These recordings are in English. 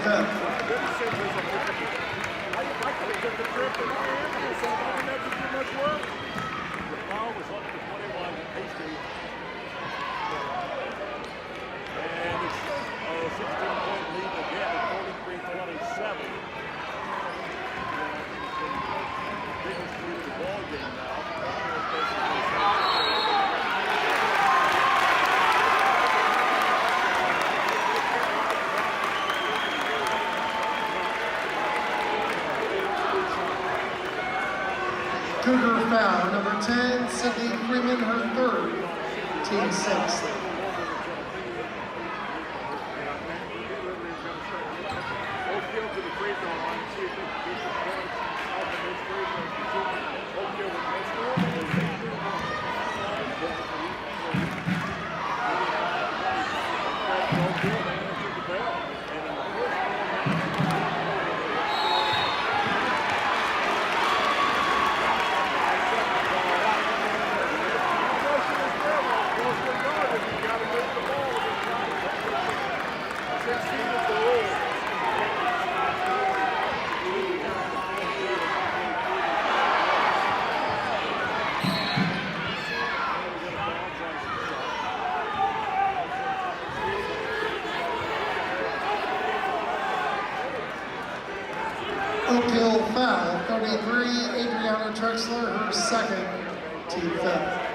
5th. Cougar foul, number 10, Sydney Freeman, her 3rd, team 6th. Oakhill foul, 33, Adriana Trexler, her 2nd, team 5th.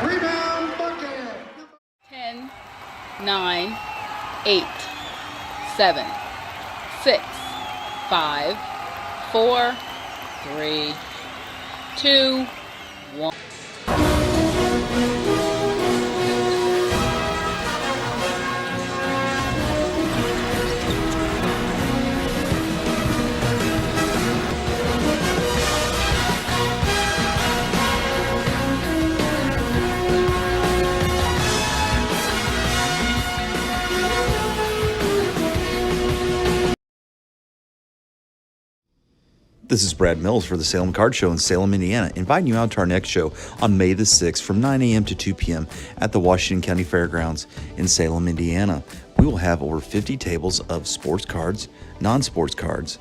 Rebound bucket! 10, 9, 8, 7, 6, 5, 4, 3, 2, 1. This is Brad Mills for the Salem Card Show in Salem, Indiana, inviting you out to our next show on May the 6th from 9 a.m. to 2 p.m. at the Washington County Fairgrounds in Salem, Indiana. We will have over 50 tables of sports cards, non-sports cards,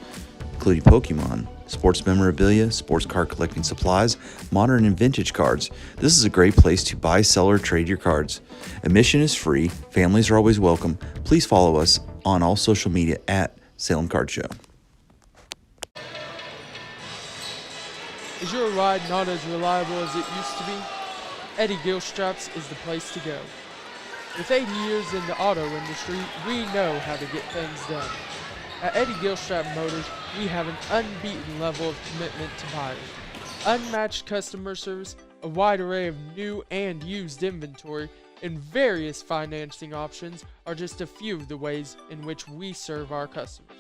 including Pokemon, sports memorabilia, sports card collecting supplies, modern and vintage cards. This is a great place to buy, sell, or trade your cards. Admission is free. Families are always welcome. Please follow us on all social media at Salem Card Show. Is your ride not as reliable as it used to be? Eddie Gilstraps is the place to go. With 80 years in the auto industry, we know how to get things done. At Eddie Gilstrap Motors, we have an unbeaten level of commitment to buyers, unmatched customer service, a wide array of new and used inventory, and various financing options are just a few of the ways in which we serve our customers.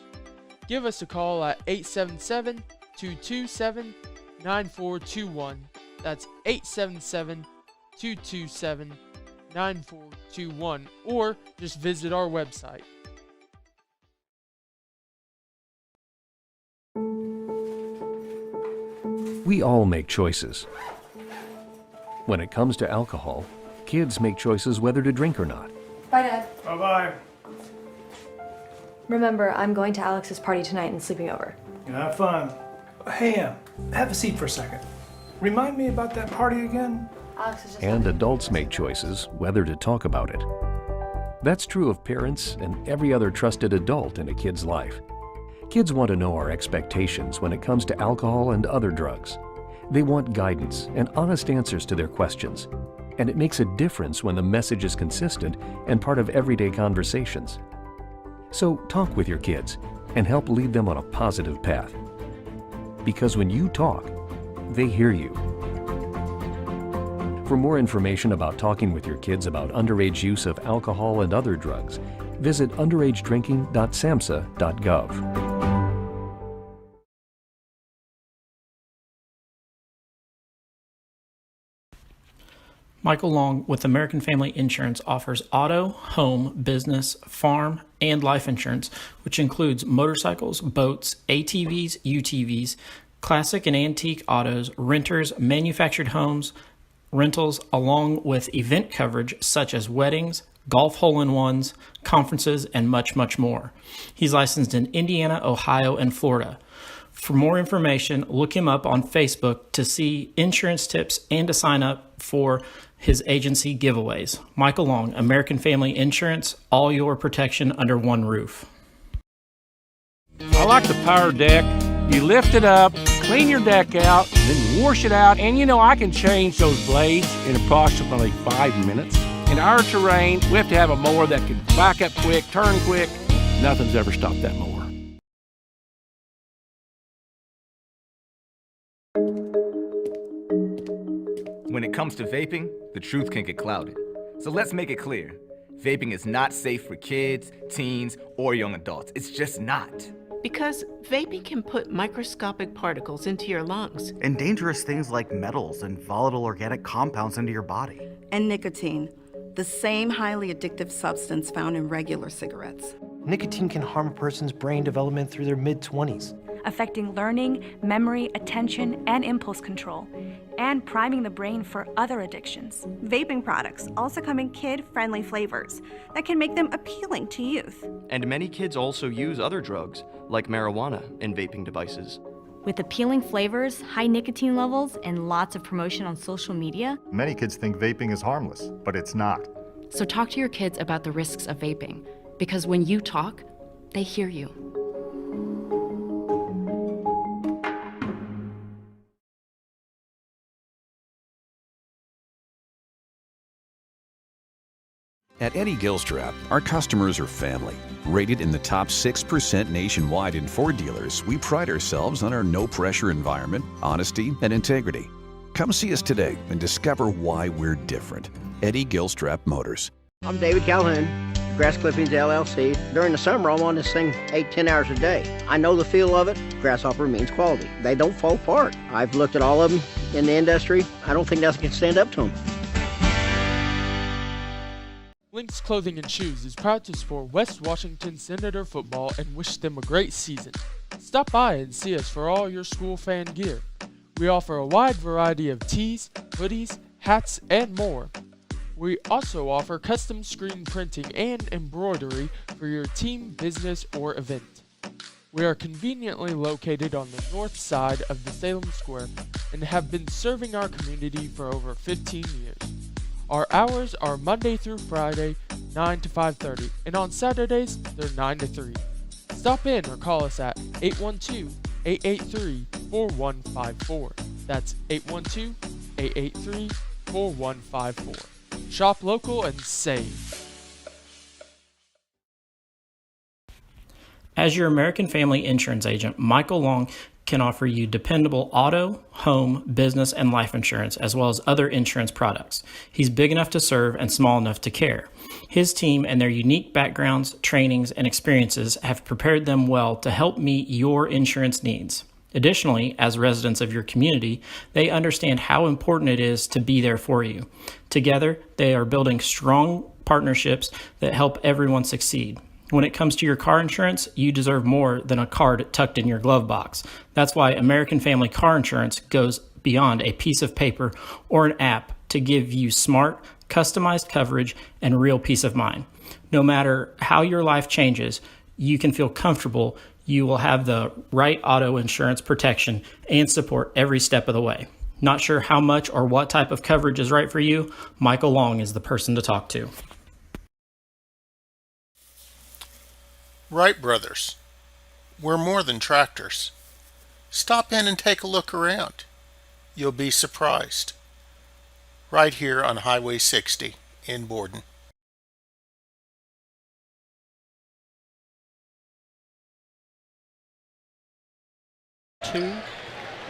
Give us a call at 877-227-9421. That's 877-227-9421, or just visit our website. We all make choices. When it comes to alcohol, kids make choices whether to drink or not. Bye, Dad. Bye-bye. Remember, I'm going to Alex's party tonight and sleeping over. Have fun. Hey, have a seat for a second. Remind me about that party again? Alex is just And adults make choices whether to talk about it. That's true of parents and every other trusted adult in a kid's life. Kids want to know our expectations when it comes to alcohol and other drugs. They want guidance and honest answers to their questions. And it makes a difference when the message is consistent and part of everyday conversations. So talk with your kids and help lead them on a positive path. Because when you talk, they hear you. For more information about talking with your kids about underage use of alcohol and other drugs, visit underagedrinking.samhsa.gov. Michael Long with American Family Insurance offers auto, home, business, farm, and life insurance, which includes motorcycles, boats, ATVs, UTVs, classic and antique autos, renters, manufactured homes, rentals, along with event coverage such as weddings, golf hole-in-ones, conferences, and much, much more. He's licensed in Indiana, Ohio, and Florida. For more information, look him up on Facebook to see insurance tips and to sign up for his agency giveaways. Michael Long, American Family Insurance, all your protection under one roof. I like the power deck. You lift it up, clean your deck out, then wash it out, and I can change those blades in approximately 5 minutes. In our terrain, we have to have a mower that can back up quick, turn quick. Nothing's ever stopped that mower. When it comes to vaping, the truth can get clouded. So let's make it clear. Vaping is not safe for kids, teens, or young adults. It's just not. Because vaping can put microscopic particles into your lungs. And dangerous things like metals and volatile organic compounds into your body. And nicotine, the same highly addictive substance found in regular cigarettes. Nicotine can harm a person's brain development through their mid-20s. Affecting learning, memory, attention, and impulse control, and priming the brain for other addictions. Vaping products also come in kid-friendly flavors that can make them appealing to youth. And many kids also use other drugs, like marijuana, in vaping devices. With appealing flavors, high nicotine levels, and lots of promotion on social media, many kids think vaping is harmless, but it's not. So talk to your kids about the risks of vaping, because when you talk, they hear you. At Eddie Gilstrap, our customers are family. Rated in the top 6% nationwide in Ford dealers, we pride ourselves on our no-pressure environment, honesty, and integrity. Come see us today and discover why we're different. Eddie Gilstrap Motors. I'm David Calhoun, Grass Clippings LLC. During the summer, I'm on this thing 8-10 hours a day. I know the feel of it. Grasshopper means quality. They don't fall apart. I've looked at all of them in the industry. I don't think nothing can stand up to them. Lynx Clothing and Shoes is proud to support West Washington Senator football and wish them a great season. Stop by and see us for all your school fan gear. We offer a wide variety of tees, hoodies, hats, and more. We also offer custom screen printing and embroidery for your team, business, or event. We are conveniently located on the north side of the Salem Square and have been serving our community for over 15 years. Our hours are Monday through Friday, 9 to 5:30, and on Saturdays, they're 9 to 3. Stop in or call us at 812-883-4154. That's 812-883-4154. Shop local and save. As your American Family Insurance agent, Michael Long can offer you dependable auto, home, business, and life insurance, as well as other insurance products. He's big enough to serve and small enough to care. His team and their unique backgrounds, trainings, and experiences have prepared them well to help meet your insurance needs. Additionally, as residents of your community, they understand how important it is to be there for you. Together, they are building strong partnerships that help everyone succeed. When it comes to your car insurance, you deserve more than a card tucked in your glove box. That's why American Family Car Insurance goes beyond a piece of paper or an app to give you smart, customized coverage and real peace of mind. No matter how your life changes, you can feel comfortable you will have the right auto insurance protection and support every step of the way. Not sure how much or what type of coverage is right for you? Michael Long is the person to talk to. Wright Brothers. We're more than tractors. Stop in and take a look around. You'll be surprised. Right here on Highway 60 in Borden.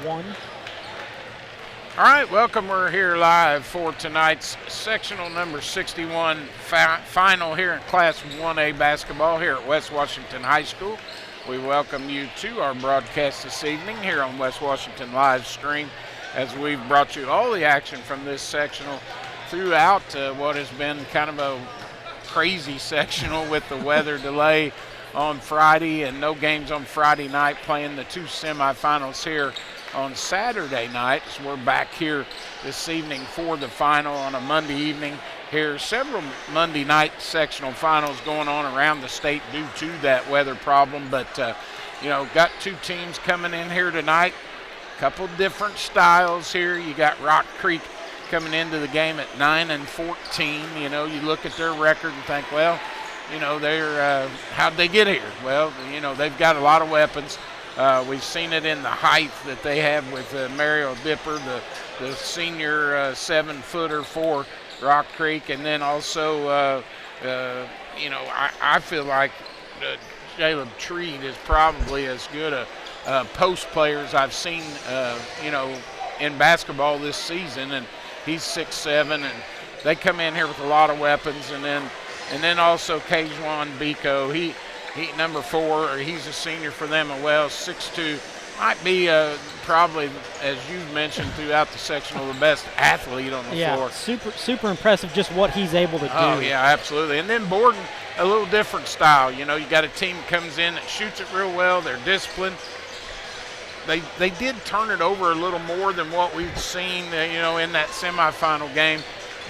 1. All right, welcome. We're here live for tonight's sectional number 61 final here in Class 1A basketball here at West Washington High School. We welcome you to our broadcast this evening here on West Washington Live Stream, as we've brought you all the action from this sectional throughout what has been kind of a crazy sectional with the weather delay on Friday and no games on Friday night, playing the 2 semifinals here on Saturday night. So we're back here this evening for the final on a Monday evening. Here, several Monday night sectional finals going on around the state due to that weather problem. But, got 2 teams coming in here tonight. A couple different styles here. You got Rock Creek coming into the game at 9-14. You look at their record and think, well, they're how'd they get here? Well, they've got a lot of weapons. We've seen it in the height that they have with Mario Dipper, the senior 7-footer for Rock Creek, and then also, I feel like Caleb Treat is probably as good a post player as I've seen, in basketball this season, and he's 6'7", and they come in here with a lot of weapons, and then also Kejwan Biko, he number 4, he's a senior for them as well, 6'2", might be probably, as you've mentioned throughout the sectional, the best athlete on the floor. Yeah, super impressive just what he's able to do. Oh, yeah, absolutely. And then Borden, a little different style. You got a team that comes in that shoots it real well. They're disciplined. They did turn it over a little more than what we've seen, in that semifinal game.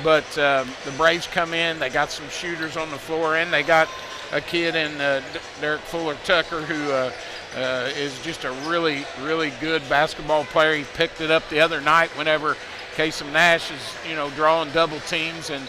But the Braves come in, they got some shooters on the floor, and they got a kid in Derek Fuller-Tucker who is just a really, really good basketball player. He picked it up the other night whenever Kasem Nash is, drawing double teams. And,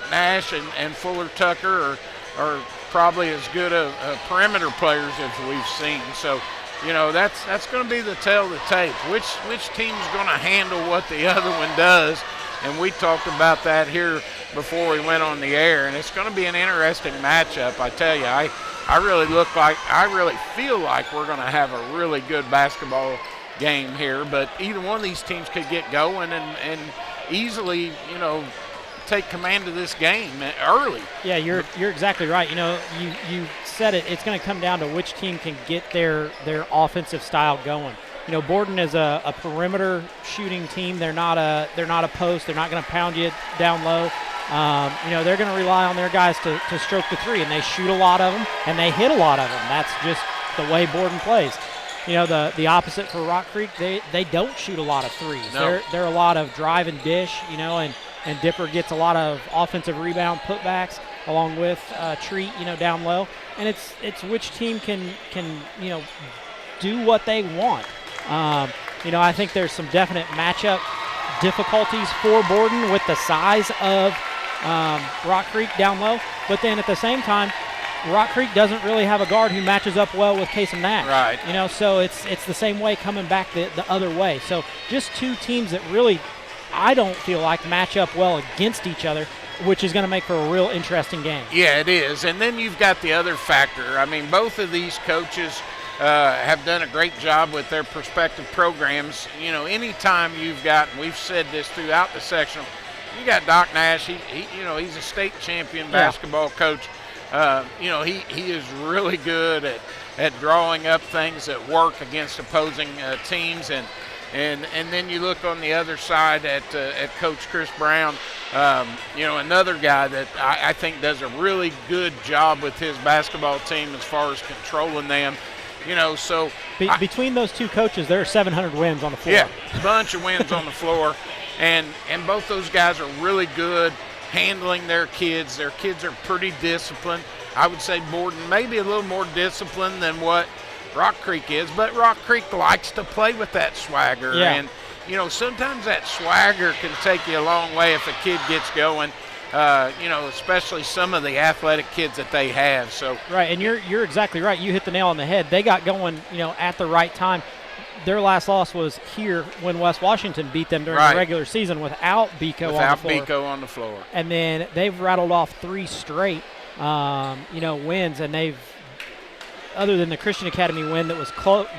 Nash and Fuller-Tucker are probably as good a perimeter players as we've seen. So, that's going to be the tale of the tape. Which team's going to handle what the other one does? And we talked about that here before we went on the air, and it's going to be an interesting matchup. I tell you, I really feel like we're going to have a really good basketball game here. But either one of these teams could get going and easily, take command of this game early. Yeah, you're exactly right. You said it. It's going to come down to which team can get their offensive style going. Borden is a perimeter shooting team. They're not a post. They're not going to pound you down low. They're going to rely on their guys to stroke the 3, and they shoot a lot of them, and they hit a lot of them. That's just the way Borden plays. The opposite for Rock Creek, they don't shoot a lot of 3s. No. They're a lot of drive and dish, and Dipper gets a lot of offensive rebound putbacks along with Treat, down low. And it's which team can do what they want. I think there's some definite matchup difficulties for Borden with the size of Rock Creek down low. But then at the same time, Rock Creek doesn't really have a guard who matches up well with Kasem Nash. Right. So it's the same way coming back the other way. So just 2 teams that really, I don't feel like, match up well against each other, which is going to make for a real interesting game. Yeah, it is. And then you've got the other factor. I mean, both of these coaches have done a great job with their prospective programs. Anytime you've got, and we've said this throughout the sectional, you got Doc Nash. He's a state champion basketball coach. He is really good at drawing up things that work against opposing teams. And then you look on the other side at Coach Chris Brown, another guy that I think does a really good job with his basketball team as far as controlling them. Between those 2 coaches, there are 700 wins on the floor. Yeah, a bunch of wins on the floor. And both those guys are really good handling their kids. Their kids are pretty disciplined. I would say Borden maybe a little more disciplined than what Rock Creek is, but Rock Creek likes to play with that swagger. Yeah. And, sometimes that swagger can take you a long way if a kid gets going. Especially some of the athletic kids that they have. So right, and you're exactly right. You hit the nail on the head. They got going, at the right time. Their last loss was here when West Washington beat them during the regular season without Biko on the floor. And then they've rattled off 3 straight, wins, and they've other than the Christian Academy win that was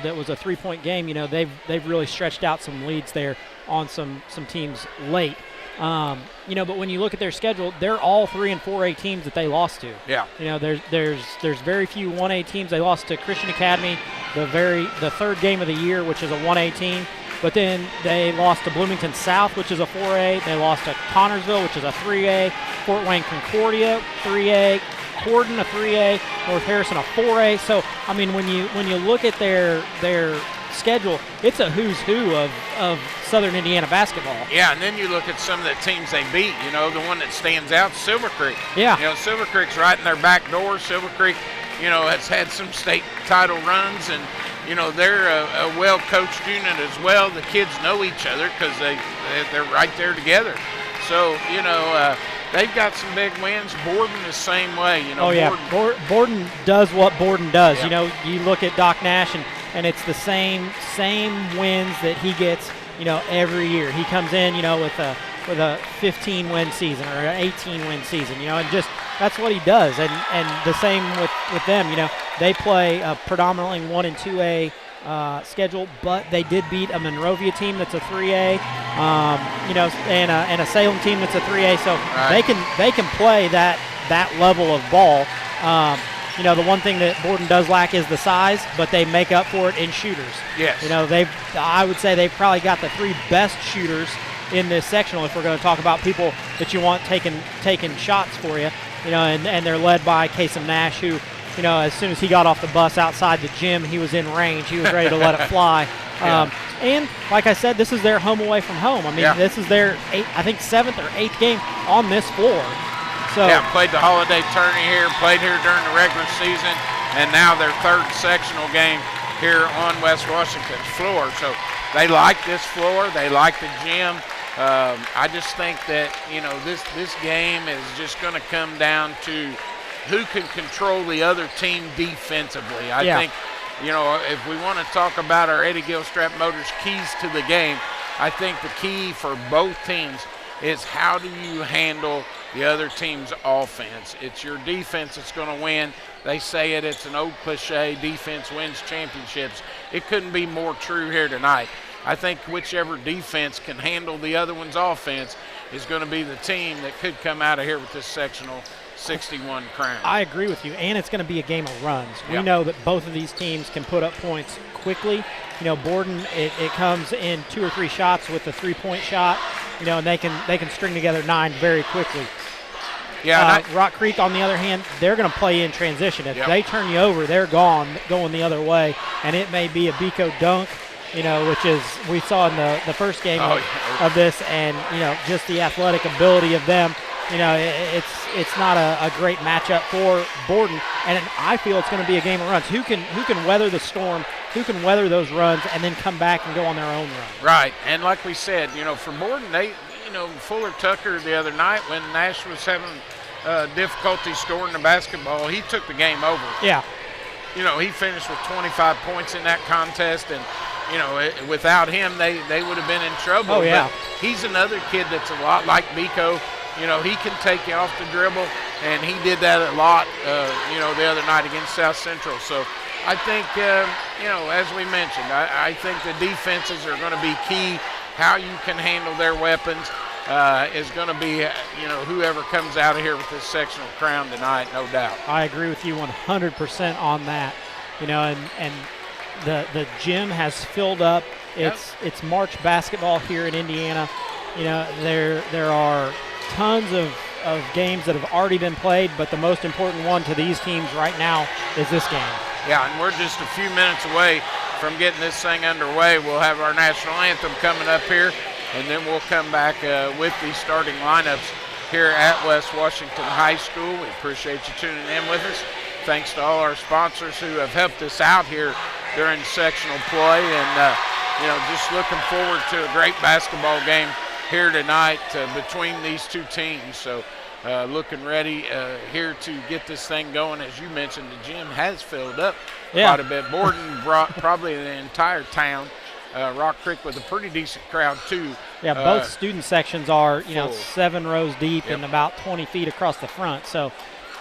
that was a 3-point game, you know, they've really stretched out some leads there on some teams late. You know, but when you look at their schedule, they're all 3 and 4A teams that they lost to. Yeah. You know, there's very few 1A teams. They lost to Christian Academy, the third game of the year, which is a 1A team. But then they lost to Bloomington South, which is a 4A. They lost to Connorsville, which is a 3A. Fort Wayne Concordia, 3A. Borden, a 3A. North Harrison, a 4A. So, I mean, when you look at their schedule, it's a who's who of Southern Indiana basketball. Yeah, and then you look at some of the teams they beat. You know, the one that stands out, Silver Creek. Yeah. You know, Silver Creek's right in their back door. Silver Creek, you know, has had some state title runs, and you know, they're a well-coached unit as well. The kids know each other because they're right there together. So, you know, they've got some big wins. Borden the same way. You know, Borden does what Borden does. Yeah. You know, you look at Doc Nash, and it's the same wins that he gets, you know, every year. He comes in, you know, with a 15-win season or an 18-win season, you know, and just that's what he does. And the same with them, you know, they play a predominantly 1 and 2A schedule, but they did beat a Monrovia team that's a 3A, you know, and a Salem team that's a 3A. So they can play that level of ball. You know, the one thing that Borden does lack is the size, but they make up for it in shooters. Yes. You know, I would say they've probably got the 3 best shooters in this sectional if we're going to talk about people that you want taking shots for you. You know, and they're led by Kasem Nash, who, you know, as soon as he got off the bus outside the gym, he was in range. He was ready to let it fly. Yeah. And like I said, this is their home away from home. I mean, this is their 7th or 8th game on this floor. So yeah, played the holiday tourney here, played here during the regular season, and now their 3rd sectional game here on West Washington's floor. So they like this floor. They like the gym. I just think that, you know, this game is just going to come down to who can control the other team defensively. I think, you know, if we want to talk about our Eddie Gilstrap Motors keys to the game, I think the key for both teams is how do you handle the other team's offense. It's your defense that's going to win. They say it's an old cliche, defense wins championships. It couldn't be more true here tonight. I think whichever defense can handle the other one's offense is going to be the team that could come out of here with this sectional 61 crown. I agree with you, and it's going to be a game of runs. We know that both of these teams can put up points quickly. You know, Borden, it comes in 2 or 3 shots with a 3-point shot, you know, and they can string together 9 very quickly. Yeah. Rock Creek, on the other hand, they're going to play in transition. If they turn you over, they're going the other way, and it may be a Bico dunk, you know, which is we saw in the first game of this, and, you know, just the athletic ability of them. You know, it's not a great matchup for Borden, and I feel it's going to be a game of runs. Who can weather the storm, who can weather those runs, and then come back and go on their own run. Right, and like we said, you know, for Borden, Fuller Tucker the other night when Nash was having difficulty scoring the basketball, he took the game over. Yeah. You know, he finished with 25 points in that contest, and, you know, without him, they would have been in trouble. Oh, yeah. But he's another kid that's a lot like Bico. You know, he can take you off the dribble, and he did that a lot, you know, the other night against South Central. So I think, you know, as we mentioned, I think the defenses are going to be key. How you can handle their weapons is going to be, you know, whoever comes out of here with this sectional crown tonight, no doubt. I agree with you 100% on that. You know, and the gym has filled up. It's March basketball here in Indiana. You know, there are tons of games that have already been played, but the most important one to these teams right now is this game. Yeah, and we're just a few minutes away from getting this thing underway. We'll have our national anthem coming up here, and then we'll come back with the starting lineups here at West Washington High School. We appreciate you tuning in with us. Thanks to all our sponsors who have helped us out here during sectional play, and you know, just looking forward to a great basketball game here tonight between these two teams. So looking ready here to get this thing going. As you mentioned, the gym has filled up quite a bit. Borden brought probably the entire town. Rock Creek with a pretty decent crowd too. Yeah, both student sections are, you know, full. 7 rows deep and about 20 feet across the front. So,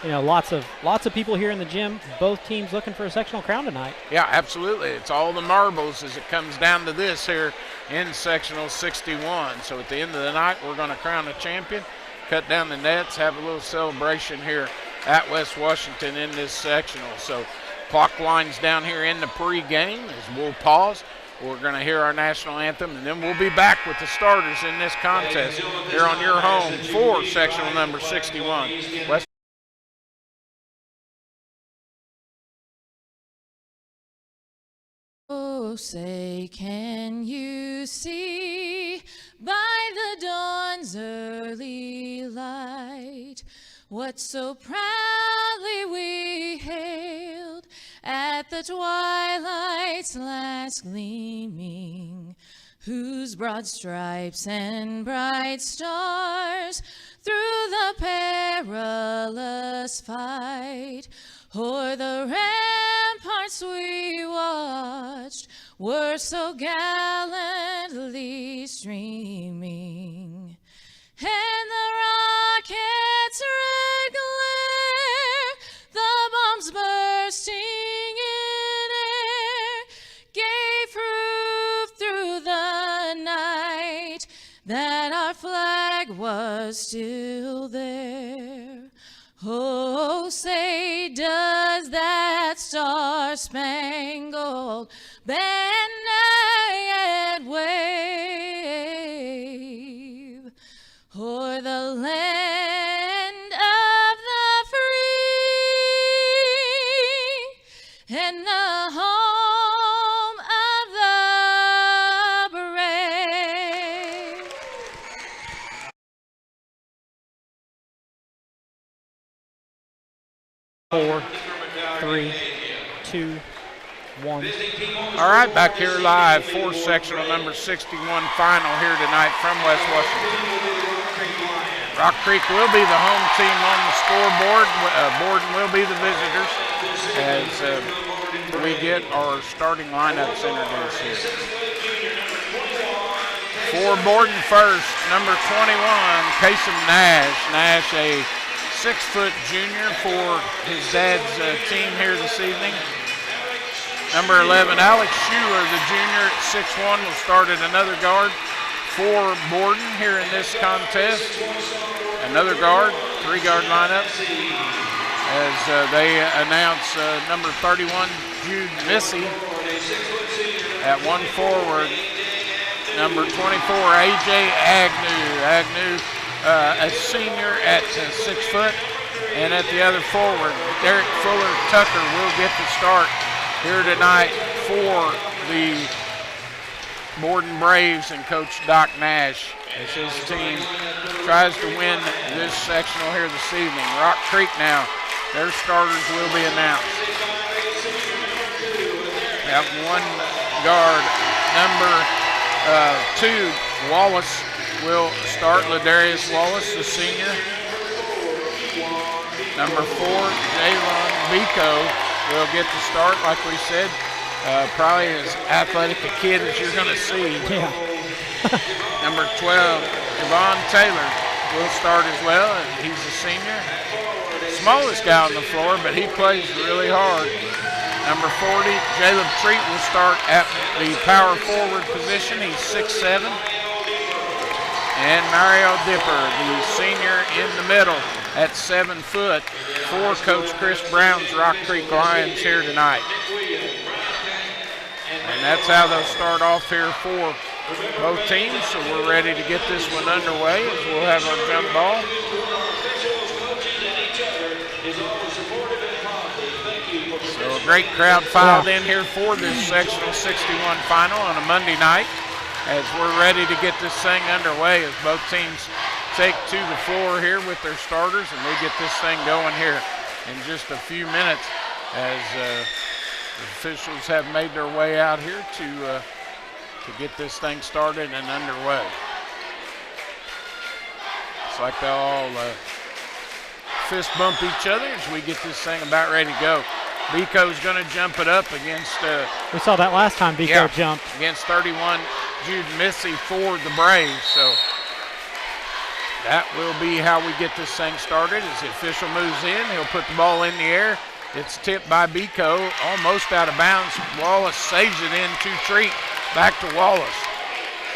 lots of people here in the gym. Both teams looking for a sectional crown tonight. Yeah, absolutely. It's all the marbles as it comes down to this here in sectional 61. So at the end of the night, we're going to crown a champion, cut down the nets, have a little celebration here at West Washington in this sectional. So clock winds down here in the pregame as we'll pause. We're going to hear our national anthem, and then we'll be back with the starters in this contest here on your home for sectional number 61. West Oh, say, can you see by the dawn's early light what so proudly we hailed at the twilight's last gleaming, whose broad stripes and bright stars through the perilous fight o'er the ramparts we watched were so gallantly streaming, and the rocket's red glare, the bombs bursting in air, gave proof through the night that our flag was still there. Oh, say, does that star-spangled banner yet wave o'er the land of the free and the home of the brave? 4, 3, 2, 1. All right, back here live for sectional number 61 final here tonight from West Washington. Rock Creek will be the home team on the scoreboard. Borden will be the visitors as we get our starting lineups introduced here. For Borden first, number 21, Kasem Nash. Nash, a 6-foot junior for his dad's team here this evening. Number 11, Alex Schuler, the junior at 6'1", will start at another guard for Borden here in this contest. Another guard, 3-guard lineup as they announce number 31, Jude Missy at 1 forward. Number 24, A.J. Agnew. Agnew, a senior at 6 foot. And at the other forward, Derek Fuller Tucker will get the start here tonight for the Borden Braves and Coach Doc Nash as his team tries to win this sectional here this evening. Rock Creek now, their starters will be announced. At 1 guard, number 2, Wallace will start. Ladarius Wallace, the senior. Number 4, Jalen Vico will get the start, like we said. Probably as athletic a kid as you're going to see. Yeah. Number 12, Yvonne Taylor will start as well, and he's a senior. Smallest guy on the floor, but he plays really hard. Number 40, Caleb Treat will start at the power forward position. He's 6'7". And Mario Dipper, the senior in the middle at 7 foot for Coach Chris Brown's Rock Creek Lions here tonight. And that's how they'll start off here for both teams. So we're ready to get this one underway as we'll have our jump ball. So a great crowd filed in here for this sectional 61 final on a Monday night as we're ready to get this thing underway as both teams take to the floor here with their starters, and we get this thing going here in just a few minutes as the officials have made their way out here to get this thing started and underway. It's like they'll all fist bump each other as we get this thing about ready to go. Vico's going to jump it up against we saw that last time Vico jumped. Against 31, Jude Missy for the Braves. So that will be how we get this thing started. As the official moves in, he'll put the ball in the air. It's tipped by Biko, almost out of bounds. Wallace saves it into Treat. Back to Wallace.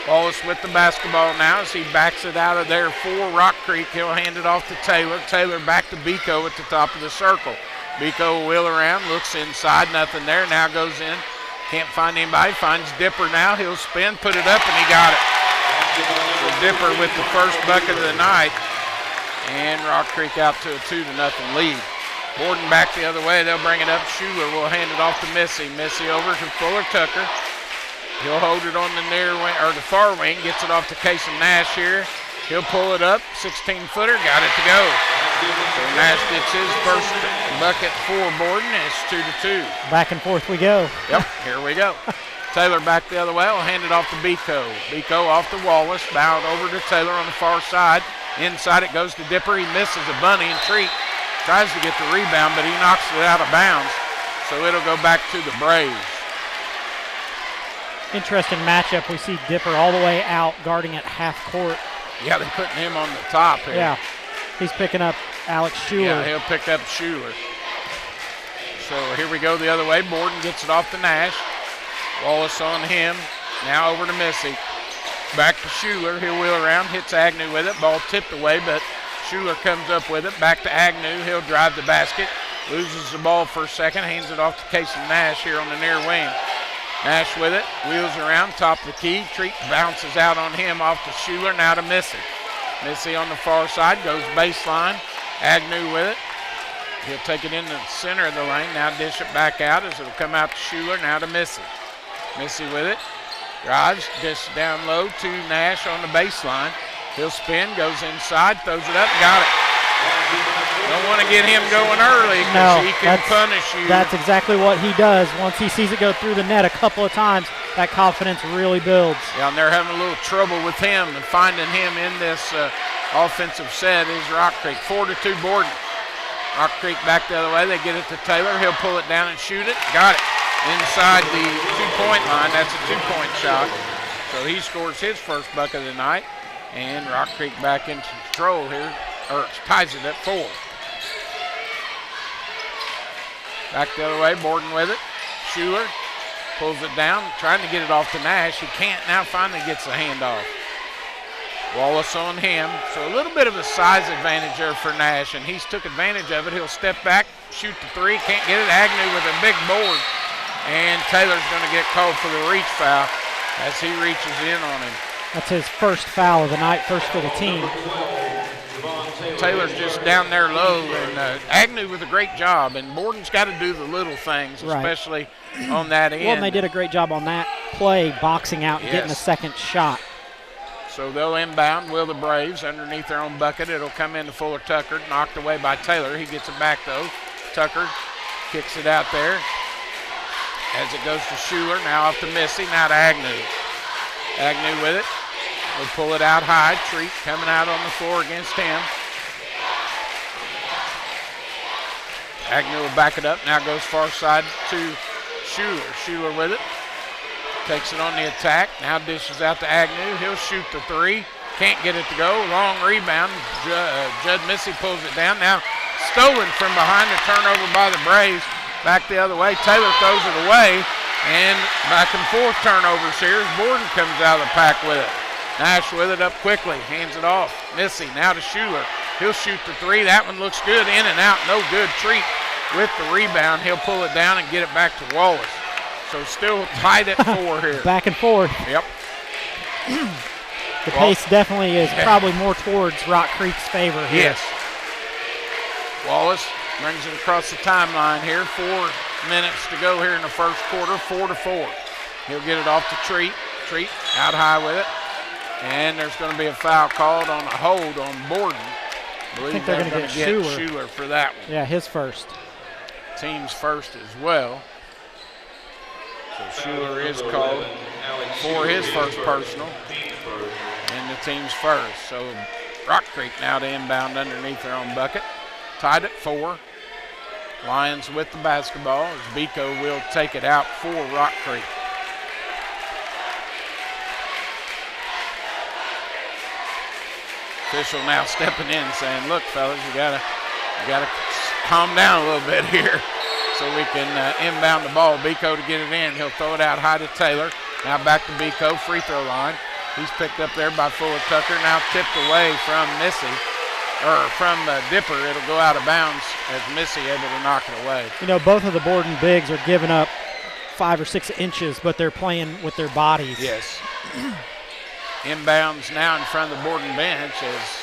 Wallace with the basketball now as he backs it out of there for Rock Creek. He'll hand it off to Taylor. Taylor back to Biko at the top of the circle. Biko will wheel around, looks inside, nothing there. Now goes in, can't find anybody. Finds Dipper now. He'll spin, put it up, and he got it. So Dipper with the first bucket of the night, and Rock Creek out to a 2-0 lead. Borden back the other way. They'll bring it up. Schuler will hand it off to Missy. Missy over to Fuller Tucker. He'll hold it on the near wing, or the far wing. Gets it off to Casey Nash here. He'll pull it up. 16-footer. Got it to go. So Nash gets his first bucket for Borden. It's 2-2. Back and forth we go. Yep, here we go. Taylor back the other way. Will hand it off to Biko. Biko off to Wallace. Bound over to Taylor on the far side. Inside it goes to Dipper. He misses a bunny and Treat. Tries to get the rebound, but he knocks it out of bounds. So it'll go back to the Braves. Interesting matchup. We see Dipper all the way out guarding at half court. Yeah, they're putting him on the top here. Yeah, he's picking up Alex Schuler. Yeah, he'll pick up Schuler. So here we go the other way. Borden gets it off to Nash. Wallace on him. Now over to Missy. Back to Schuler. He'll wheel around, hits Agnew with it. Ball tipped away, but Schuler comes up with it. Back to Agnew. He'll drive the basket. Loses the ball for a second. Hands it off to Casey Nash here on the near wing. Nash with it. Wheels around. Top of the key. Treat bounces out on him off to Schuler. Now to Missy. Missy on the far side. Goes baseline. Agnew with it. He'll take it into the center of the lane. Now dish it back out as it'll come out to Schuler. Now to Missy. Missy with it. Drives. Dish down low to Nash on the baseline. He'll spin, goes inside, throws it up, got it. Don't want to get him going early because he can punish you. That's exactly what he does. Once he sees it go through the net a couple of times, that confidence really builds. Yeah, and they're having a little trouble with him and finding him in this offensive set is Rock Creek. 4-2 Borden. Rock Creek back the other way. They get it to Taylor. He'll pull it down and shoot it. Got it. Inside the two-point line. That's a two-point shot. So he scores his first bucket of the night. And Rock Creek back into control here, or ties it at 4. Back the other way, Borden with it. Schuler pulls it down, trying to get it off to Nash. He can't, now finally gets the handoff. Wallace on him, so a little bit of a size advantage there for Nash, and he's took advantage of it. He'll step back, shoot the three, can't get it. Agnew with a big board, and Taylor's going to get called for the reach foul as he reaches in on him. That's his first foul of the night, first for the team. Taylor's just down there low, and Agnew with a great job, and Borden's got to do the little things, especially on that end. Well, and they did a great job on that play, boxing out and getting a second shot. So they'll inbound, will the Braves, underneath their own bucket. It'll come into Fuller Tucker, knocked away by Taylor. He gets it back, though. Tucker kicks it out there as it goes to Schuler, now off to Missy, now to Agnew. Agnew with it. We'll pull it out high. Treat coming out on the floor against him. Agnew will back it up. Now goes far side to Schuler. Schuler with it. Takes it on the attack. Now dishes out to Agnew. He'll shoot the three. Can't get it to go. Long rebound. Judd Missy pulls it down. Now stolen from behind. The turnover by the Braves. Back the other way. Taylor throws it away. And back and forth turnovers here as Borden comes out of the pack with it. Nash with it up quickly, hands it off. Missy now to Schuler. He'll shoot the three. That one looks good, in and out, no good. Treat with the rebound. He'll pull it down and get it back to Wallace. So still tied at 4 here. Back and forth. Yep. The pace definitely is probably more towards Rock Creek's favor here. Yes. Wallace brings it across the timeline here. 4 minutes to go here in the first quarter, 4-4. He'll get it off to Treat. Treat out high with it. And there's going to be a foul called on a hold on Borden. I think they're going to get Schuler for that one. Yeah, his first. Team's first as well. So Schuler is called for his first personal. And the team's first. So Rock Creek now to inbound underneath their own bucket. Tied at 4. Lions with the basketball as Biko will take it out for Rock Creek. Official now stepping in saying, look, fellas, you gotta calm down a little bit here so we can inbound the ball. Biko to get it in. He'll throw it out high to Taylor. Now back to Biko, free throw line. He's picked up there by Fuller Tucker. Now tipped away from Missy, or from Dipper. It'll go out of bounds as Missy able to knock it away. You know, both of the Borden bigs are giving up 5 or 6 inches, but they're playing with their bodies. Yes. Inbounds now in front of the Borden bench as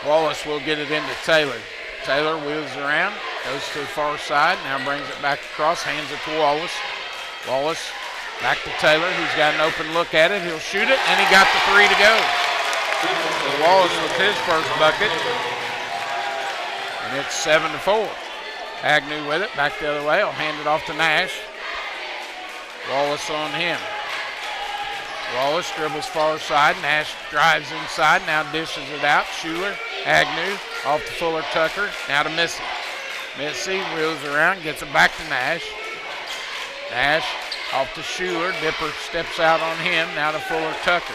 Wallace will get it into Taylor. Taylor wheels around, goes to the far side, now brings it back across, hands it to Wallace. Wallace back to Taylor, who's got an open look at it. He'll shoot it, and he got the 3 to go. So Wallace with his first bucket, and it's 7-4. Agnew with it, back the other way. He'll hand it off to Nash. Wallace on him. Wallace dribbles far side. Nash drives inside. Now dishes it out. Schuler, Agnew, off to Fuller Tucker. Now to Missy. Missy wheels around, gets it back to Nash. Nash off to Schuler. Dipper steps out on him. Now to Fuller Tucker.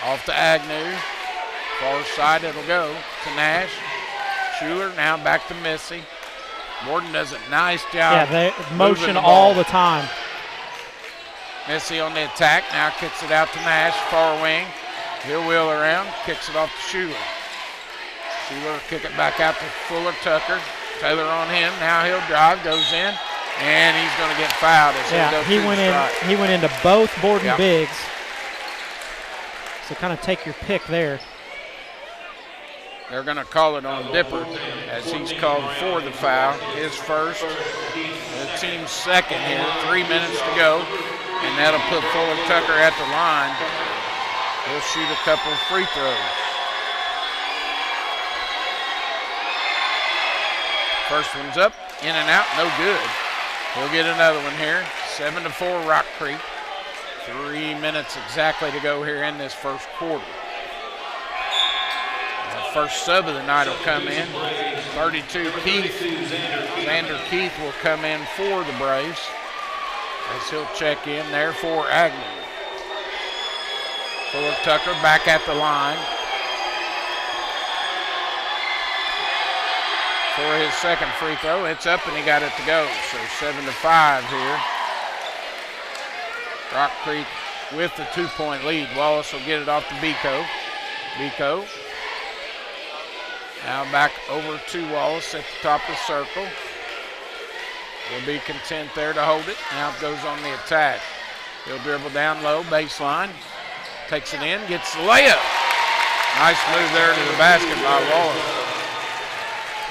Off to Agnew. Far side it'll go to Nash. Schuler now back to Missy. Borden does a nice job. Yeah, they motion all the time. Missy on the attack, now kicks it out to Nash, far wing. He'll wheel around, kicks it off to Schuler. Schuler will kick it back out to Fuller Tucker. Taylor on him, now he'll drive, goes in, and he's going to get fouled. As he went into both Borden bigs. So kind of take your pick there. They're going to call it on Dipper as he's called for the foul. His first, the team's second here, 3 minutes to go. And that'll put Fuller Tucker at the line. He'll shoot a couple of free throws. First one's up, in and out, no good. He'll get another one here. 7-4 Rock Creek. 3 minutes exactly to go here in this first quarter. The first sub of the night will come in. 32 Keith. Xander Keith will come in for the Braves, as he'll check in there for Agnew. Fuller Tucker back at the line for his second free throw. It's up and he got it to go. So 7-5 here. Rock Creek with the 2-point lead. Wallace will get it off to Biko. Biko now back over to Wallace at the top of the circle. Will be content there to hold it. Now it goes on the attack. He'll dribble down low, baseline. Takes it in, gets the layup. Nice move there to the basket by Wallace.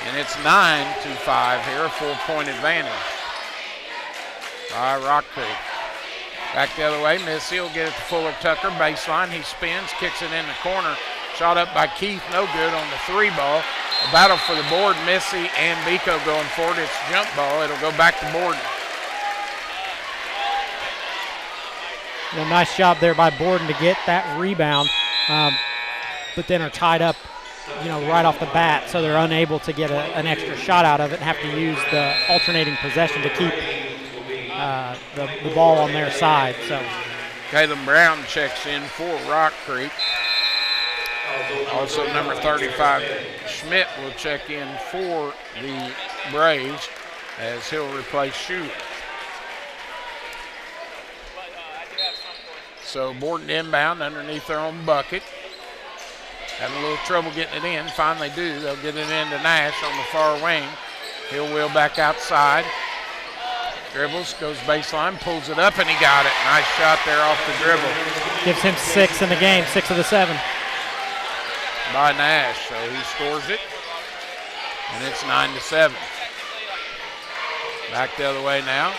And it's 9-5 here, a 4-point advantage by Rock Creek. Back the other way, Missy will get it to Fuller Tucker, baseline. He spins, kicks it in the corner. Shot up by Keith, no good on the 3 ball. A battle for the board, Missy and Biko going forward. It's jump ball. It'll go back to Borden. Nice job there by Borden to get that rebound, but then are tied up, right off the bat, so they're unable to get an extra shot out of it and have to use the alternating possession to keep the ball on their side. So Caleb Brown checks in for Rock Creek. Also, number 35, Schmidt will check in for the Braves as he'll replace Schuler. So Borden inbound underneath their own bucket. Having a little trouble getting it in. Finally do. They'll get it into Nash on the far wing. He'll wheel back outside. Dribbles, goes baseline, pulls it up, and he got it. Nice shot there off the dribble. Gives him 6 in the game, 6 of the 7. By Nash, so he scores it, and it's 9-7. Back the other way now.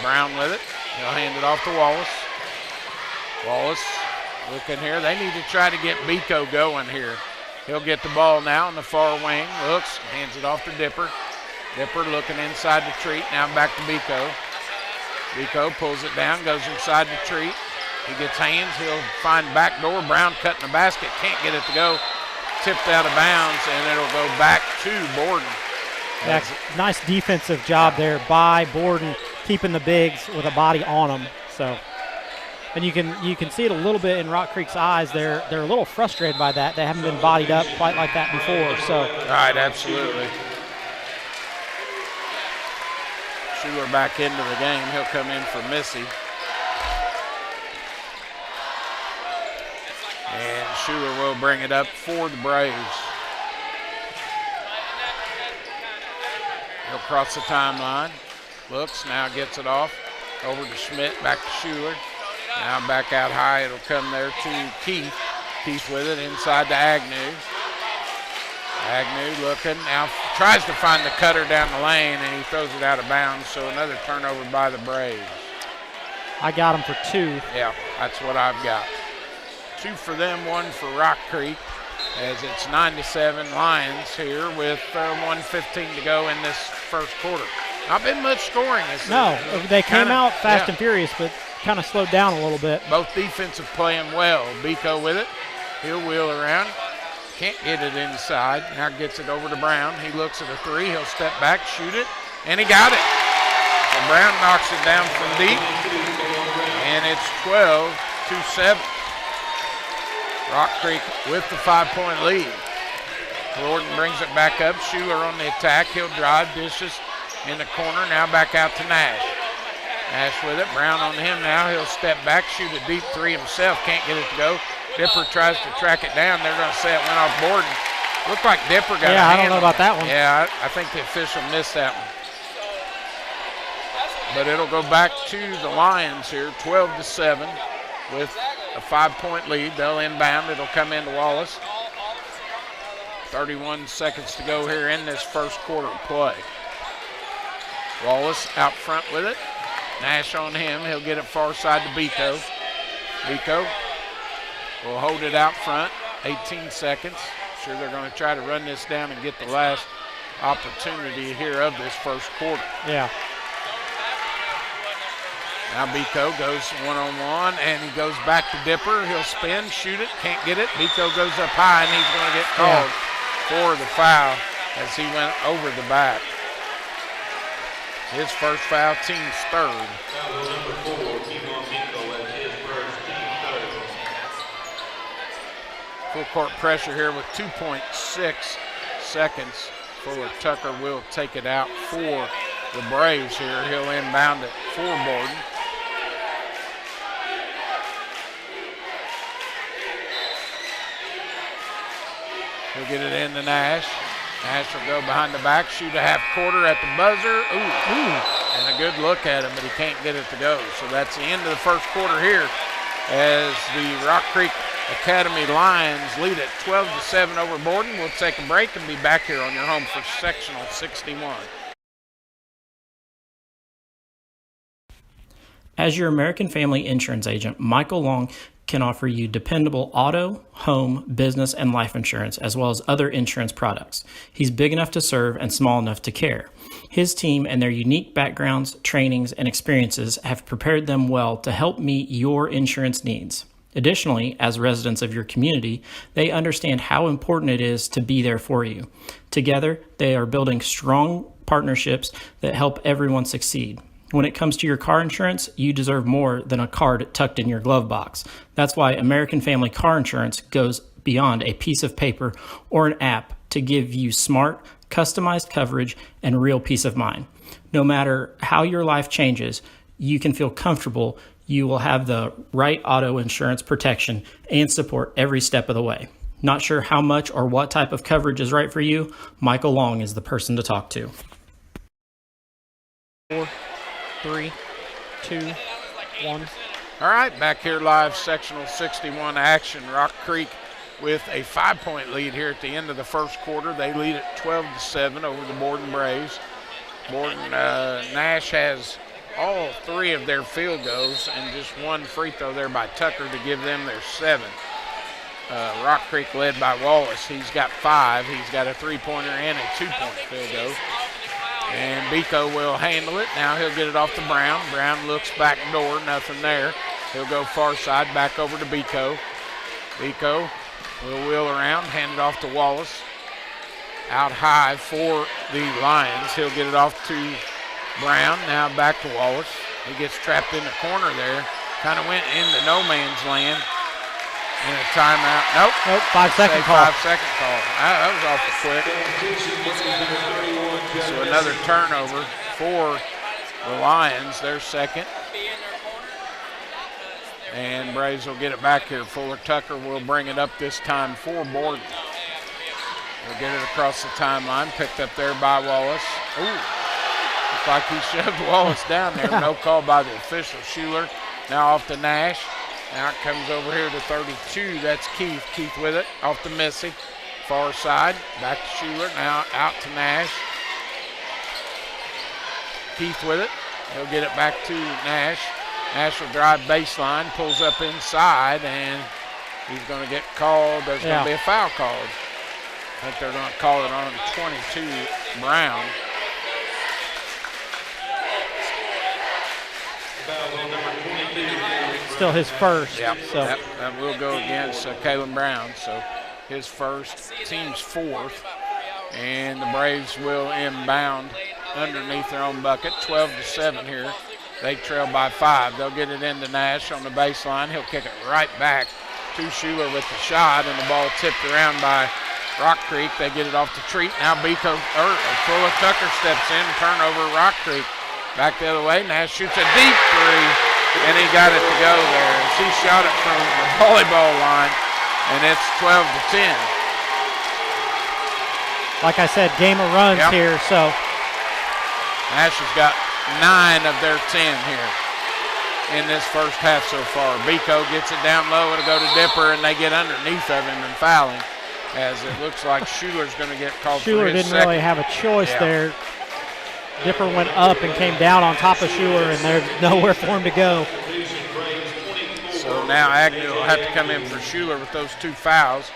Brown with it. He'll hand it off to Wallace. Wallace looking here. They need to try to get Biko going here. He'll get the ball now on the far wing. Looks, hands it off to Dipper. Dipper looking inside the treat. Now back to Biko. Biko pulls it down, goes inside the treat. He gets hands, he'll find back door. Brown cutting the basket, can't get it to go. Tipped out of bounds, and it'll go back to Borden. Yeah, nice defensive job there by Borden, keeping the bigs with a body on them. So And you can see it a little bit in Rock Creek's eyes. They're a little frustrated by that. They haven't been bodied up quite like that before. So. Right, absolutely. Schuler back into the game. He'll come in for Missy. And Schuler will bring it up for the Braves. He'll cross the timeline. Looks, now gets it off. Over to Schmidt, back to Schuler. Now back out high, it'll come there to Keith. Keith with it inside to Agnew. Agnew looking, now tries to find the cutter down the lane, and he throws it out of bounds, so another turnover by the Braves. I got him for 2. Yeah, that's what I've got. 2 for them, 1 for Rock Creek, as it's 9-7 Lions here with 1:15 to go in this first quarter. Not been much scoring. No, they came out fast and furious, but kind of slowed down a little bit. Both defensive playing well. Biko with it. He'll wheel around. Can't get it inside. Now gets it over to Brown. He looks at a 3. He'll step back, shoot it, and he got it. So Brown knocks it down from deep, and it's 12-7. Rock Creek with the 5-point lead. Borden brings it back up. Schuler on the attack. He'll drive, dishes in the corner. Now back out to Nash. Nash with it. Brown on him now. He'll step back, shoot a deep 3 himself. Can't get it to go. Dipper tries to track it down. They're going to say it went off Borden. Looked like Dipper got a hand. Yeah, I don't know about that one. Yeah, I think the official missed that one. But it'll go back to the Lions here, 12-7 with a 5-point lead. They'll inbound. It'll come into Wallace. 31 seconds to go here in this first quarter of play. Wallace out front with it. Nash on him. He'll get it far side to Biko. Biko will hold it out front. 18 seconds. Sure they're going to try to run this down and get the last opportunity here of this first quarter. Yeah. Now Biko goes one-on-one, and he goes back to Dipper. He'll spin, shoot it, can't get it. Biko goes up high, and he's going to get called for the foul as he went over the back. His first foul, team's third. Full court pressure here with 2.6 seconds. Fuller Tucker will take it out for the Braves here. He'll inbound it for Borden. He'll get it into Nash. Nash will go behind the back, shoot a half quarter at the buzzer. Ooh. And a good look at him, but he can't get it to go. So that's the end of the first quarter here as the Rock Creek Academy Lions lead at 12-7 over Borden. We'll take a break and be back here on your home for Sectional 61. As your American Family Insurance agent, Michael Long can offer you dependable auto, home, business, and life insurance, as well as other insurance products. He's big enough to serve and small enough to care. His team and their unique backgrounds, trainings, and experiences have prepared them well to help meet your insurance needs. Additionally, as residents of your community, they understand how important it is to be there for you. Together, they are building strong partnerships that help everyone succeed. When it comes to your car insurance, you deserve more than a card tucked in your glove box. That's why American Family Car Insurance goes beyond a piece of paper or an app to give you smart, customized coverage and real peace of mind. No matter how your life changes, you can feel comfortable you will have the right auto insurance protection and support every step of the way. Not sure how much or what type of coverage is right for you? Michael Long is the person to talk to. 4, 3, 2, 1. All right, back here live, Sectional 61 action. Rock Creek with a 5-point lead here at the end of the first quarter. They lead at 12-7 over the Borden Braves. Borden, Nash has all 3 of their field goals and just 1 free throw there by Tucker to give them their 7th. Rock Creek led by Wallace. He's got 5. He's got a 3-pointer and a 2-point field goal. And Biko will handle it. Now he'll get it off to Brown. Brown looks back door, nothing there. He'll go far side, back over to Biko. Biko will wheel around, hand it off to Wallace. Out high for the Lions. He'll get it off to Brown. Now back to Wallace. He gets trapped in the corner there. kind of went into no man's land. In a timeout. Nope. 5-second call. 5-second call. That was awful quick. So another turnover for the Lions. Their second. And Braves will get it back here. Fuller Tucker will bring it up this time for Borden. They'll get it across the timeline. Picked up there by Wallace. Ooh. Looks like he shoved Wallace down there. No call by the official. Schuler now off to Nash. Now it comes over here to 32. That's Keith. Keith with it. Off to Missy. Far side. Back to Schuler. Now out to Nash. Keith with it. He'll get it back to Nash. Nash will drive baseline. Pulls up inside. And he's going to get called. There's going to be a foul called. I think they're going to call it on 22, Brown. Still his first. Yep. So. Yep. That will go against Kalen Brown. So his first, team's fourth. And the Braves will inbound underneath their own bucket. 12-7 here. They trail by 5. They'll get it into Nash on the baseline. He'll kick it right back to Schuler with the shot, and the ball tipped around by Rock Creek. They get it off the Treat. Now Fuller Tucker steps in. Turnover, Rock Creek. Back the other way. Nash shoots a deep three, and he got it to go there. As he shot it from the volleyball line, and it's 12-10. Like I said, game of runs here, so. Nash has got 9 of their 10 here in this first half so far. Biko gets it down low. It'll go to Dipper, and they get underneath of him and fouling, as it looks like Schuler's going to get called for his Schuler didn't really have a choice there. Dipper went up and came down on top of Schuler, and there's nowhere for him to go. So now Agnew will have to come in for Schuler with those 2 fouls,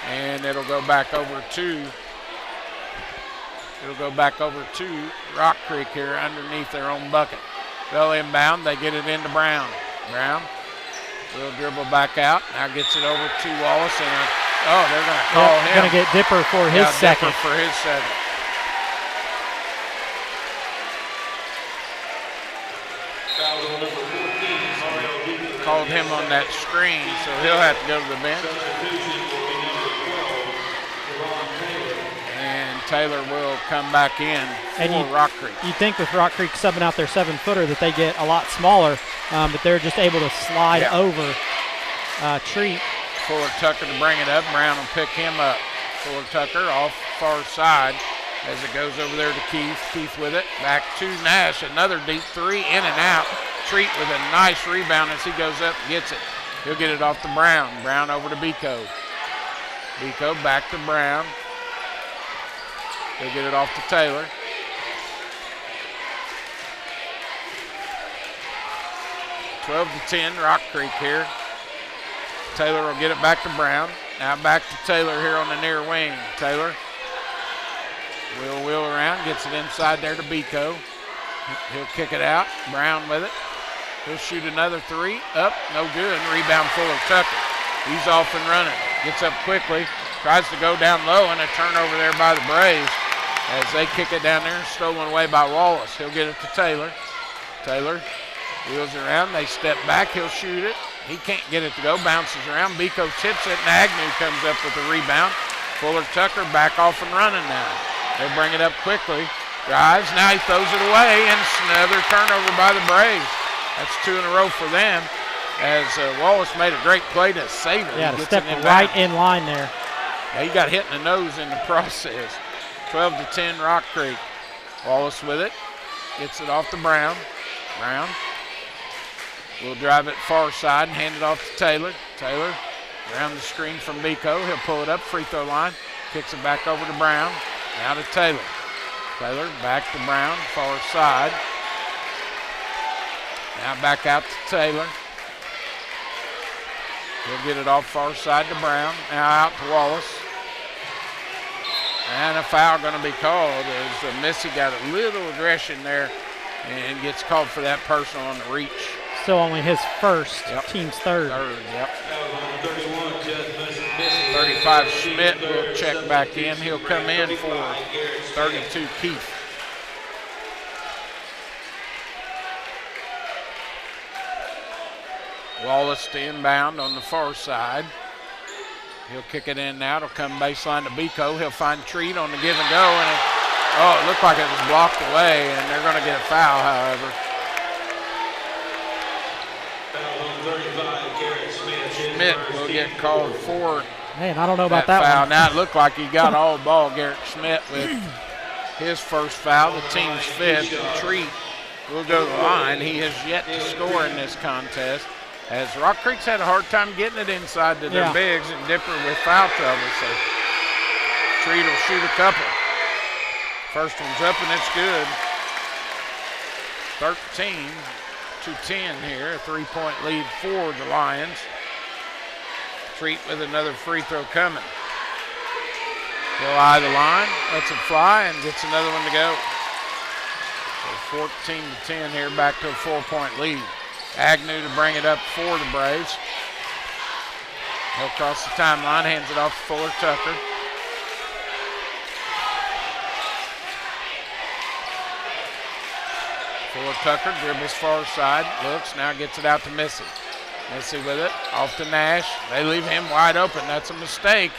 and it'll go back over to Rock Creek here underneath their own bucket. They'll inbound. They get it into Brown. Brown will dribble back out. Now gets it over to Wallace, and they're going to call him. Going to get Dipper for his second. Dipper for his second. Called him on that screen, so he'll have to go to the bench. And Taylor will come back in for Rock Creek. You think with Rock Creek subbing out their 7-footer that they get a lot smaller, but they're just able to slide over Treat. Fuller Tucker to bring it up. Brown will pick him up. Fuller Tucker off far side as it goes over there to Keith. Keith with it. Back to Nash. Another deep three, in and out. Treat with a nice rebound as he goes up and gets it. He'll get it off to Brown. Brown over to Biko. Biko back to Brown. He'll get it off to Taylor. Twelve to 10, Rock Creek here. Taylor will get it back to Brown. Now back to Taylor here on the near wing. Taylor will wheel around, gets it inside there to Biko. He'll kick it out. Brown with it. He'll shoot another three. Up, no good. Rebound Fuller Tucker. He's off and running. Gets up quickly. Tries to go down low, and a turnover there by the Braves as they kick it down there. Stolen away by Wallace. He'll get it to Taylor. Taylor wheels around. They step back. He'll shoot it. He can't get it to go. Bounces around. Biko tips it, and Agnew comes up with the rebound. Fuller Tucker back off and running now. They'll bring it up quickly. Drives. Now he throws it away, and it's another turnover by the Braves. That's 2 in a row for them as Wallace made a great play to save it. Yeah, to step right in line there. Yeah, he got hit in the nose in the process. 12 to 10, Rock Creek. Wallace with it. Gets it off to Brown. Brown will drive it far side and hand it off to Taylor. Taylor around the screen from Biko. He'll pull it up, free throw line. Kicks it back over to Brown. Now to Taylor. Taylor back to Brown, far side. Now back out to Taylor. He'll get it off far side to Brown. Now out to Wallace. And a foul going to be called as Missy got a little aggression there and gets called for that personal on the reach. Still only his first, team's third. Yep. 35 Schmidt will check back in. He'll come in for 32 Keith. Wallace to inbound on the far side. He'll kick it in now. It'll come baseline to Biko. He'll find Treat on the give and go, and it looked like it was blocked away, and they're going to get a foul, however. Schmidt will get called for. Man, I don't know about that foul. one. Now it looked like he got all ball. Garrett Schmidt with his first foul, the team's fifth. And Treat will go to the line. He has yet to score in this contest, as Rock Creek's had a hard time getting it inside to their bigs, and Dipper with foul trouble. So Treat will shoot a couple. First one's up and it's good. 13-10 here, a 3-point lead for the Lions. Treat with another free throw coming. He'll eye the line, lets it fly, and gets another one to go. So 14-10 here, back to a 4-point lead. Agnew to bring it up for the Braves. He'll cross the timeline, hands it off to Fuller Tucker. Fuller Tucker dribbles far side, looks, now gets it out to Missy. Missy with it, off to Nash. They leave him wide open. That's a mistake,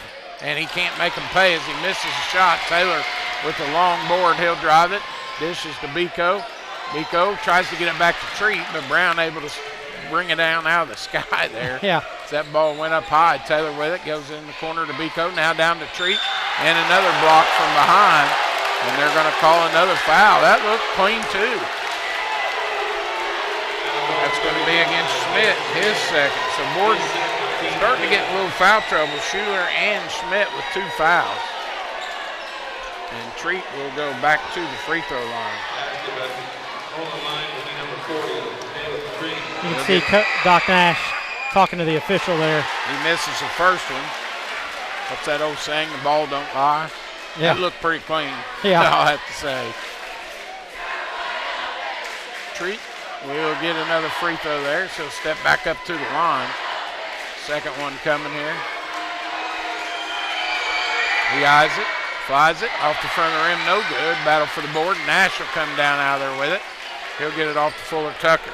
and he can't make him pay as he misses a shot. Taylor with the long board, he'll drive it. Dishes to Biko. Biko tries to get it back to Treat, but Brown able to bring it down out of the sky there. Yeah. That ball went up high. Taylor with it, goes in the corner to Biko, now down to Treat, and another block from behind, and they're going to call another foul. That looked clean too. That's going to be against Schmidt, his second. So Borden starting to get a little foul trouble. Schuler and Schmidt with 2 fouls. And Treat will go back to the free throw line. You can see Doc Nash talking to the official there. He misses the first one. What's that old saying? The ball don't lie. Yeah. That looked pretty clean. Yeah. I'll have to say. Treat will get another free throw there, so step back up to the line. Second one coming here. He eyes it, flies it, off the front of the rim, no good. Battle for the board. Nash will come down out of there with it. He'll get it off to Fuller Tucker.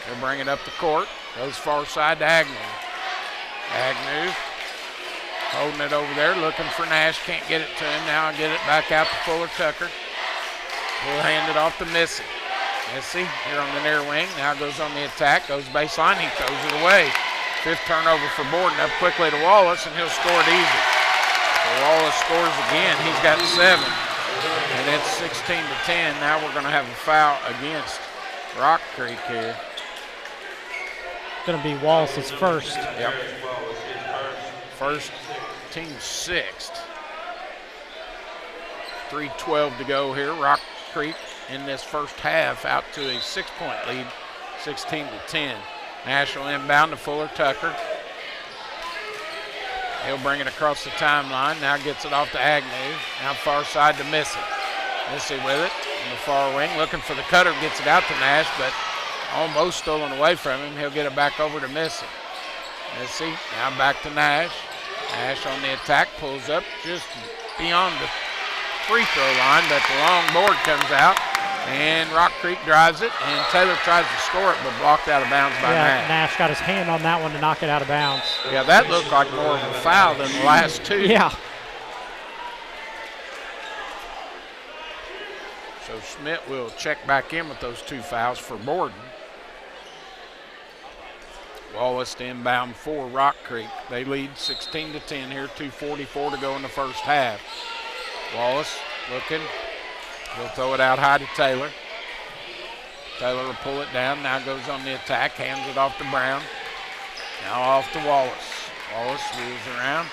He'll bring it up the court. Goes far side to Agnew. Agnew holding it over there, looking for Nash. Can't get it to him. Now get it back out to Fuller Tucker. He'll hand it off to Missy. Missy here on the near wing. Now goes on the attack. Goes baseline. He throws it away. 5th turnover for Borden. Up quickly to Wallace, and he'll score it easy. So Wallace scores again. He's got 7. And it's 16-10. Now we're going to have a foul against Rock Creek here. Going to be Wallace's first. Yep. First, team 6th. 3:12 to go here. Rock Creek in this first half out to a 6-point lead, 16-10. Nash will inbound to Fuller Tucker. He'll bring it across the timeline. Now gets it off to Agnew. Now far side to Missy. Missy with it on the far wing, looking for the cutter, gets it out to Nash, but almost stolen away from him. He'll get it back over to Missy. Missy now back to Nash. Nash on the attack, pulls up just beyond the free throw line, but the long board comes out, and Rock Creek drives it, and Taylor tries to score it, but blocked out of bounds by Nash. Nash got his hand on that one to knock it out of bounds. Yeah, that looked like more of a foul than the last 2. Yeah. So Schmidt will check back in with those 2 fouls for Borden. Wallace to inbound for Rock Creek. They lead 16-10 here, 2:44 to go in the first half. Wallace looking. He'll throw it out high to Taylor. Taylor will pull it down. Now goes on the attack. Hands it off to Brown. Now off to Wallace. Wallace wheels around.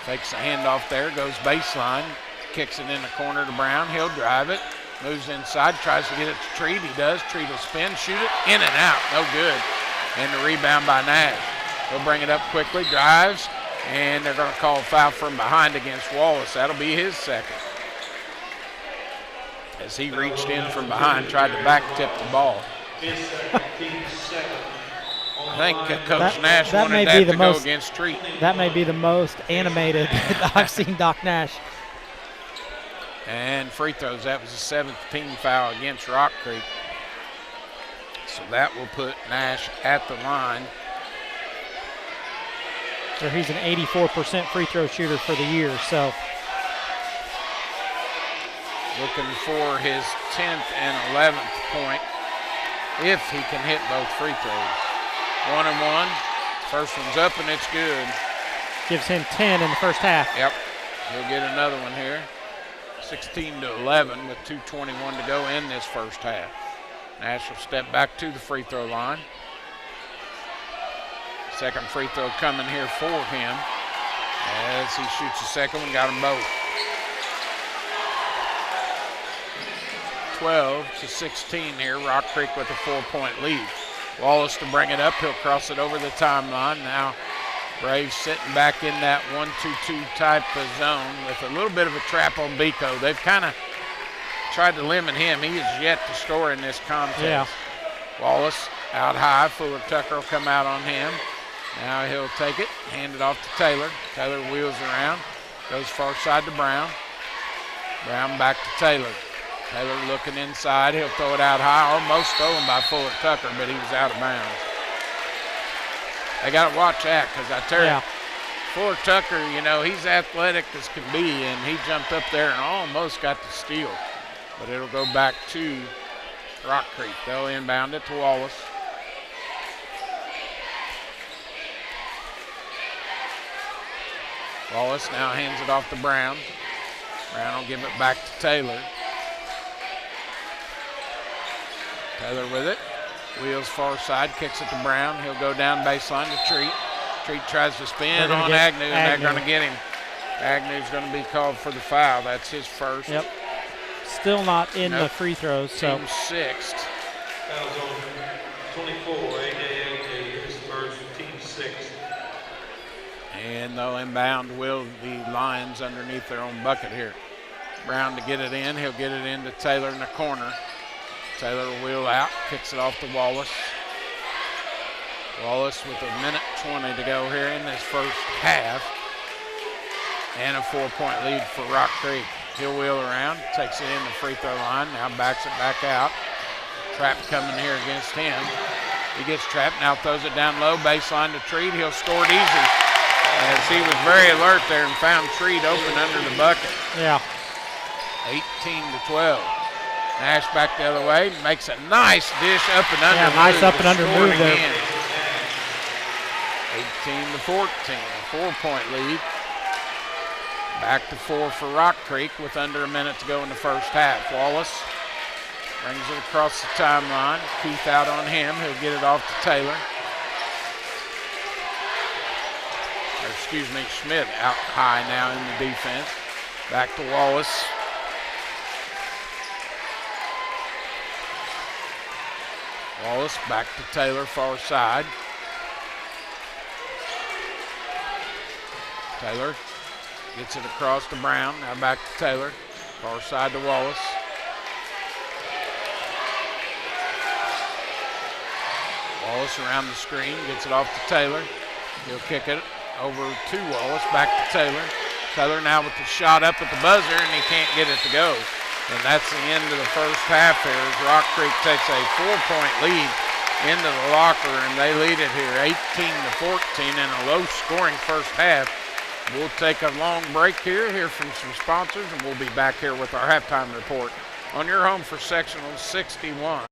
Takes the handoff there. Goes baseline. Kicks it in the corner to Brown. He'll drive it. Moves inside. Tries to get it to Treat. He does. Treat will spin. Shoot it. In and out. No good. And the rebound by Nash. He'll bring it up quickly. Drives. And they're going to call a foul from behind against Wallace. That'll be his second. As he reached in from behind, tried to back tip the ball. I think Coach Nash wanted that to go against Treat. That may be the most animated I've seen Doc Nash. And free throws. That was the 7th team foul against Rock Creek. So that will put Nash at the line. So he's an 84% free throw shooter for the year. So looking for his 10th and 11th point if he can hit both free throws. 1 and 1. First one's up and it's good. Gives him 10 in the first half. Yep. He'll get another one here. 16-11 with 2:21 to go in this first half. Nash will step back to the free throw line. Second free throw coming here for him as he shoots the second one. Got them both. 12-16 here. Rock Creek with a 4-point lead. Wallace to bring it up. He'll cross it over the timeline. Now Braves sitting back in that 1-2-2 type of zone with a little bit of a trap on Biko. They've kind of tried to limit him. He is yet to score in this contest. Yeah. Wallace out high. Fuller Tucker will come out on him. Now he'll take it, hand it off to Taylor. Taylor wheels around, goes far side to Brown. Brown back to Taylor. Taylor looking inside. He'll throw it out high. Almost stolen by Fuller Tucker, but he was out of bounds. They got to watch that because I tell you, Fuller Tucker, you know, he's athletic as can be, and he jumped up there and almost got the steal. But it'll go back to Rock Creek. They'll inbound it to Wallace. Wallace now hands it off to Brown. Brown will give it back to Taylor. Taylor with it. Wheels far side, kicks it to Brown. He'll go down baseline to Treat. Treat tries to spin on Agnew, and they're going to get him. Agnew's going to be called for the foul. That's his first. Yep. Still not in the free throws. So team sixth. Fouls on 24, AJ is first, team sixth. And they'll inbound will the Lions underneath their own bucket here. Brown to get it in. He'll get it into Taylor in the corner. Taylor will wheel out, kicks it off to Wallace. Wallace with 1:20 to go here in this first half. And a 4-point lead for Rock Creek. He'll wheel around, takes it in the free throw line, now backs it back out. Trap coming here against him. He gets trapped, now throws it down low, baseline to Treat. He'll score it easy as he was very alert there and found Treat open under the bucket. Yeah. 18-12. Nash back the other way, makes a nice dish up and under. Yeah, nice up and under move there. 18-14, a 4-point lead. Back to 4 for Rock Creek with under a minute to go in the first half. Wallace brings it across the timeline. Keith out on him. He'll get it off to Taylor. Or excuse me, Schmidt out high now in the defense. Back to Wallace. Wallace back to Taylor, far side. Taylor gets it across to Brown. Now back to Taylor, far side to Wallace. Wallace around the screen, gets it off to Taylor. He'll kick it over to Wallace, back to Taylor. Taylor now with the shot up at the buzzer, and he can't get it to go. And that's the end of the first half here as Rock Creek takes a 4-point lead into the locker, and they lead it here 18-14 in a low-scoring first half. We'll take a long break here, hear from some sponsors, and we'll be back here with our halftime report on your home for Sectional 61.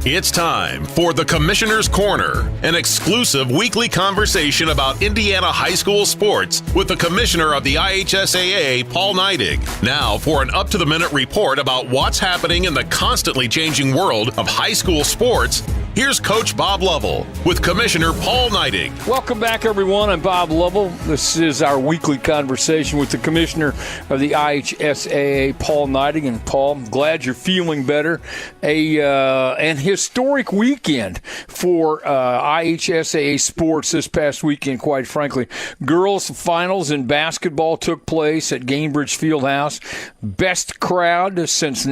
It's time for the Commissioner's Corner, an exclusive weekly conversation about Indiana high school sports with the Commissioner of the IHSAA, Paul Neidig. Now for an up-to-the-minute report about what's happening in the constantly changing world of high school sports, here's Coach Bob Lovell with Commissioner Paul Neidig. Welcome back, everyone. I'm Bob Lovell. This is our weekly conversation with the Commissioner of the IHSAA, Paul Neidig. And Paul, I'm glad you're feeling better. An historic weekend for IHSAA sports this past weekend, quite frankly. Girls finals in basketball took place at Gainbridge Fieldhouse. Best crowd since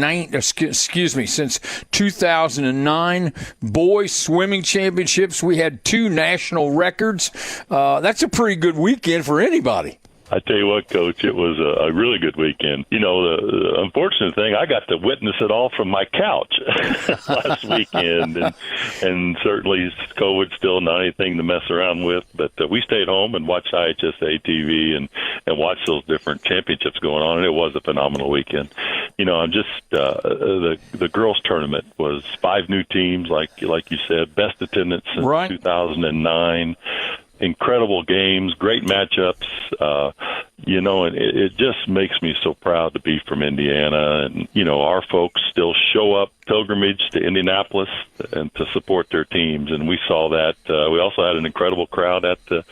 2009. Boys swimming championships. We had 2 national records. That's a pretty good weekend for anybody. I tell you what, Coach, it was a really good weekend. You know, the unfortunate thing, I got to witness it all from my couch last weekend, and certainly COVID's still not anything to mess around with. But we stayed home and watched IHSA TV and watched those different championships going on, and it was a phenomenal weekend. You know, I'm just the girls' tournament was 5 new teams, like you said, best attendance since 2009. Incredible games, great matchups, you know, and it just makes me so proud to be from Indiana. And, you know, our folks still show up pilgrimage to Indianapolis and to support their teams. And we saw that. We also had an incredible crowd at the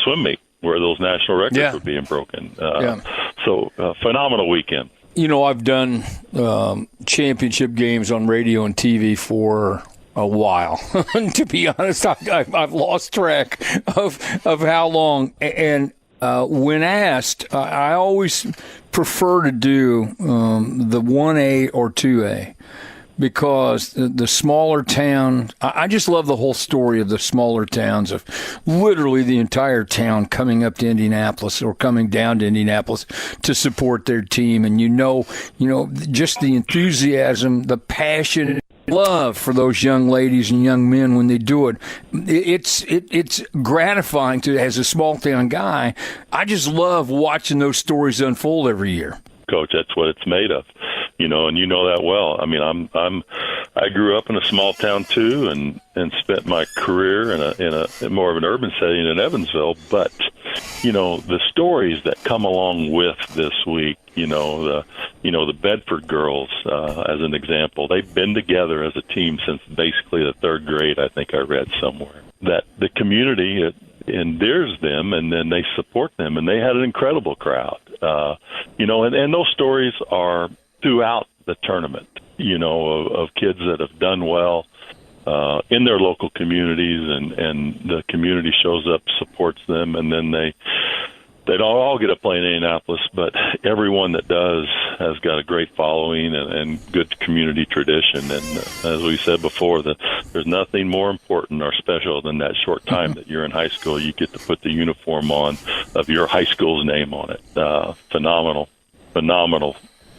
swim meet where those national records were being broken. So phenomenal weekend. You know, I've done championship games on radio and TV for a while. To be honest, I've lost track of how long. And when asked, I always prefer to do the 1A or 2A because the smaller town, I just love the whole story of the smaller towns, of literally the entire town coming up to Indianapolis or coming down to Indianapolis to support their team. And you know, just the enthusiasm, the passion, love for those young ladies and young men when they do it. It's gratifying to, as a small town guy. I just love watching those stories unfold every year. Coach, that's what it's made of, you know, and you know that well. I mean, I grew up in a small town too, and spent my career in a more of an urban setting in Evansville. But you know, the stories that come along with this week, the Bedford girls, as an example, they've been together as a team since basically the 3rd grade. I think I read somewhere that the community endears them, and then they support them, and they had an incredible crowd. And those stories are throughout the tournament, you know, of kids that have done well in their local communities, and the community shows up, supports them, and then they don't all get to play in Indianapolis, but everyone that does has got a great following and good community tradition. And as we said before, there's nothing more important or special than that short time that you're in high school. You get to put the uniform on of your high school's name on it. Phenomenal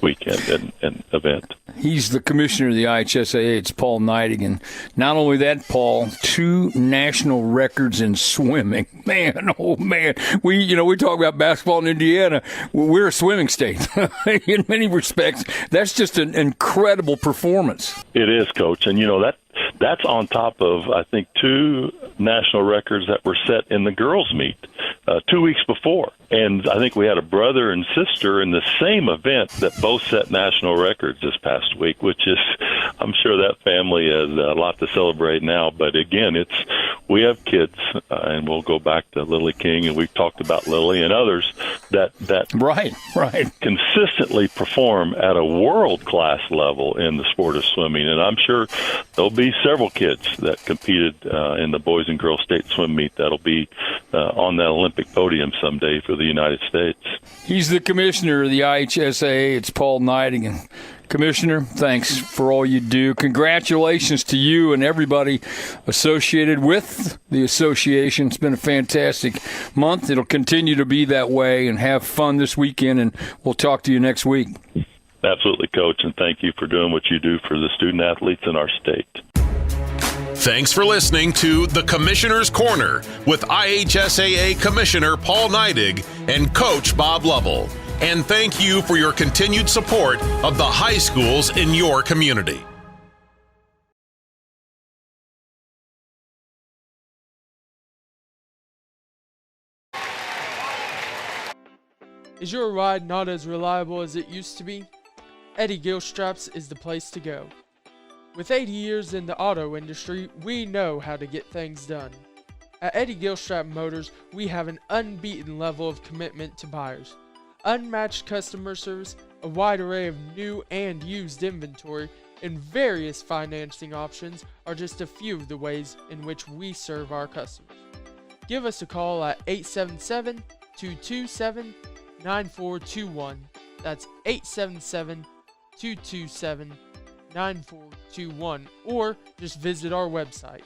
weekend and event. He's the commissioner of the IHSAA. It's Paul Neidig. And not only that, Paul, 2 national records in swimming. Man, oh man. We talk about basketball in Indiana. We're a swimming state. In many respects, that's just an incredible performance. It is, Coach. And, that's on top of, I think, 2 national records that were set in the girls' meet 2 weeks before. And I think we had a brother and sister in the same event that both set national records this past week, which is, I'm sure that family has a lot to celebrate now. But again, we have kids, and we'll go back to Lily King, and we've talked about Lily and others that right consistently perform at a world-class level in the sport of swimming. And I'm sure there'll be several kids that competed in the boys and girls state swim meet that'll be on that Olympic podium someday for the United States. He's the commissioner of the IHSAA. It's Paul Neidig. Commissioner, thanks for all you do. Congratulations to you and everybody associated with the association. It's been a fantastic month. It'll continue to be that way, and have fun this weekend, and we'll talk to you next week. Absolutely, Coach, and thank you for doing what you do for the student athletes in our state. Thanks for listening to The Commissioner's Corner with IHSAA Commissioner Paul Neidig and Coach Bob Lovell. And thank you for your continued support of the high schools in your community. Is your ride not as reliable as it used to be? Eddie Gilstraps is the place to go. With 80 years in the auto industry, we know how to get things done. At Eddie Gilstrap Motors, we have an unbeaten level of commitment to buyers. Unmatched customer service, a wide array of new and used inventory, and various financing options are just a few of the ways in which we serve our customers. Give us a call at 877-227-9421. That's 877-227-9421, or just visit our website.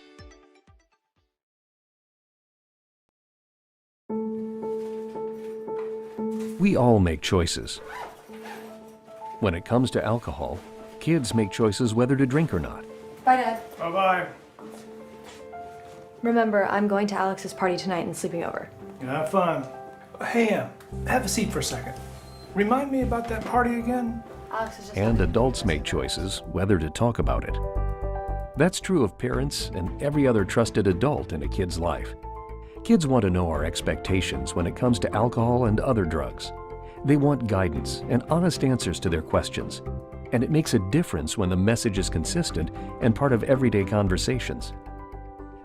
We all make choices. When it comes to alcohol, kids make choices whether to drink or not. Bye, Dad. Bye-bye. Remember, I'm going to Alex's party tonight and sleeping over. You have fun. Hey, have a seat for a second. Remind me about that party again? Alex is just... And adults make choices whether to talk about it. That's true of parents and every other trusted adult in a kid's life. Kids want to know our expectations when it comes to alcohol and other drugs. They want guidance and honest answers to their questions. And it makes a difference when the message is consistent and part of everyday conversations.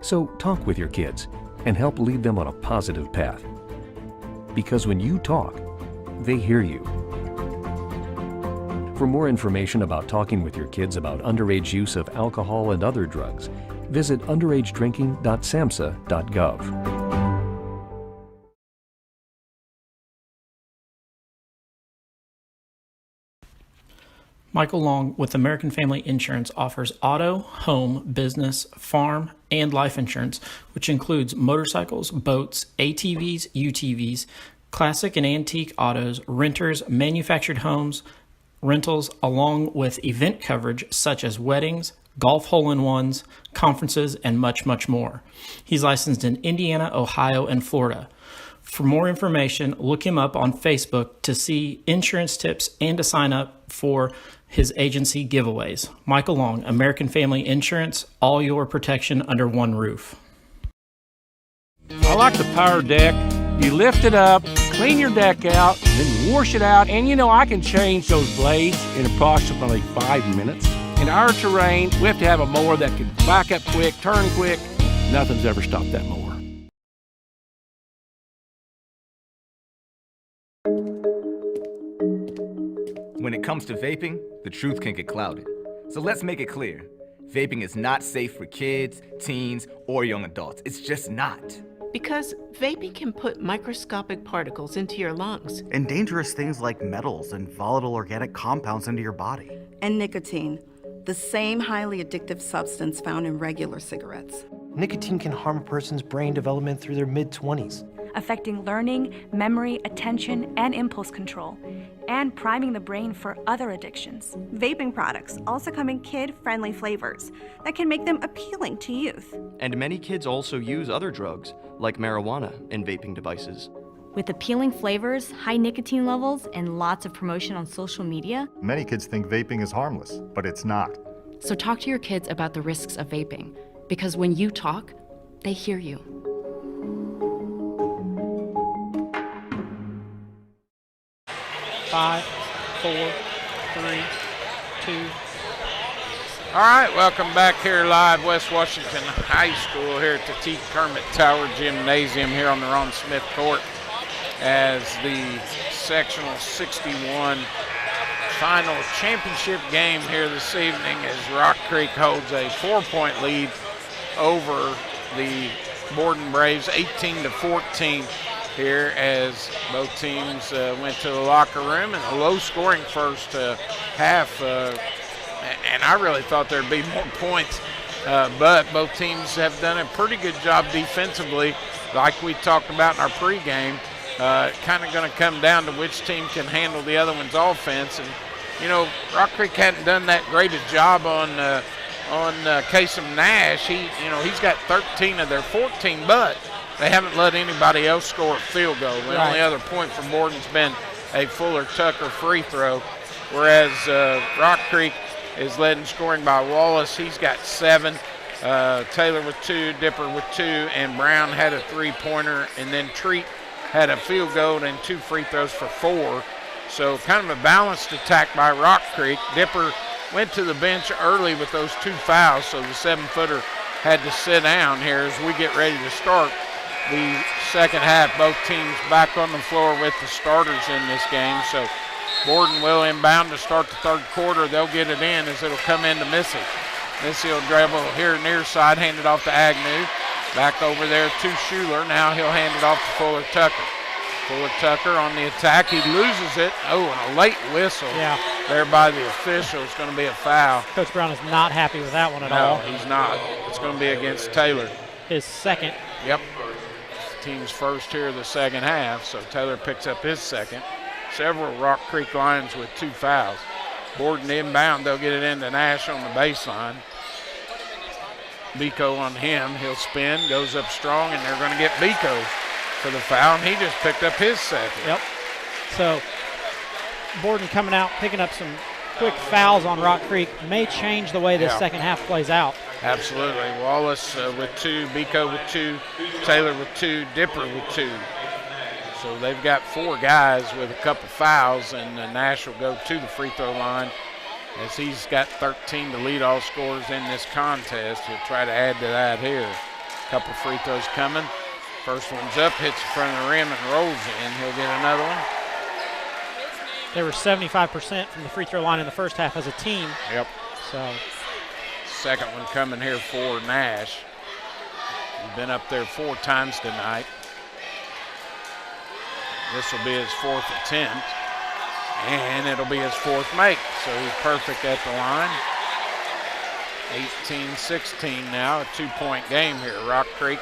So talk with your kids and help lead them on a positive path. Because when you talk, they hear you. For more information about talking with your kids about underage use of alcohol and other drugs, visit underagedrinking.samhsa.gov. Michael Long with American Family Insurance offers auto, home, business, farm, and life insurance, which includes motorcycles, boats, ATVs, UTVs, classic and antique autos, renters, manufactured homes, rentals, along with event coverage such as weddings, golf hole-in-ones, conferences, and much, much more. He's licensed in Indiana, Ohio, and Florida. For more information, look him up on Facebook to see insurance tips and to sign up for his agency giveaways. Michael Long, American Family Insurance, all your protection under one roof. I like the power deck. You lift it up, clean your deck out, then you wash it out, and you know I can change those blades in approximately 5 minutes. In our terrain, we have to have a mower that can back up quick, turn quick. Nothing's ever stopped that mower. When it comes to vaping, the truth can get clouded. So let's make it clear. Vaping is not safe for kids, teens, or young adults. It's just not. Because vaping can put microscopic particles into your lungs. And dangerous things like metals and volatile organic compounds into your body. And nicotine, the same highly addictive substance found in regular cigarettes. Nicotine can harm a person's brain development through their mid-20s, affecting learning, memory, attention, and impulse control, and priming the brain for other addictions. Vaping products also come in kid-friendly flavors that can make them appealing to youth. And many kids also use other drugs, like marijuana, in vaping devices. With appealing flavors, high nicotine levels, and lots of promotion on social media, Many kids think vaping is harmless, but it's not. So talk to your kids about the risks of vaping, because when you talk, they hear you. Five, 4, 3, 2. All right, welcome back here live, West Washington High School here at the T. Kermit Tower Gymnasium here on the Ron Smith Court as the sectional 61 final championship game here this evening as Rock Creek holds a 4-point lead over the Borden Braves, 18-14 here as both teams went to the locker room in a low-scoring first half. And I really thought there'd be more points, but both teams have done a pretty good job defensively, like we talked about in our pregame. Kind of going to come down to which team can handle the other one's offense. And, you know, Rock Creek hadn't done that great a job on Kasem Nash. He's got 13 of their 14, but they haven't let anybody else score a field goal. The only other point from Borden's been a Fuller Tucker free throw, whereas Rock Creek is led in scoring by Wallace. He's got 7. Taylor with 2, Dipper with 2, and Brown had a 3-pointer, and then Treat had a field goal and 2 free throws for 4. So kind of a balanced attack by Rock Creek. Dipper went to the bench early with those 2 fouls, so the 7-footer had to sit down here as we get ready to start the second half. Both teams back on the floor with the starters in this game. So Borden will inbound to start the third quarter. They'll get it in as it'll come into Missy. Missy will dribble here near side, hand it off to Agnew. Back over there to Schuler. Now he'll hand it off to Fuller Tucker. Fuller Tucker on the attack. He loses it. Oh, and a late whistle there by the official. It's going to be a foul. Coach Brown is not happy with that one at all. No, he's not. It's going to be against Taylor. His second. Yep. Team's first here of the second half, so Taylor picks up his second. several Rock Creek Lions with 2 fouls. Borden inbound, they'll get it into Nash on the baseline. Biko on him, he'll spin, goes up strong, and they're going to get Biko for the foul, and he just picked up his second. Yep. So Borden coming out, picking up some quick fouls on Rock Creek may change the way this second half plays out. Absolutely. Wallace with 2, Biko with 2, Taylor with 2, Dipper with 2. So they've got 4 guys with a couple fouls, and Nash will go to the free throw line as he's got 13 to lead all scorers in this contest. He'll try to add to that here. Couple free throws coming. First one's up, hits the front of the rim and rolls in. He'll get another one. They were 75% from the free throw line in the first half as a team. Yep. So second one coming here for Nash. He's been up there 4 times tonight. This will be his 4th attempt, and it'll be his 4th make. So he's perfect at the line. 18-16 now, a 2-point game here. Rock Creek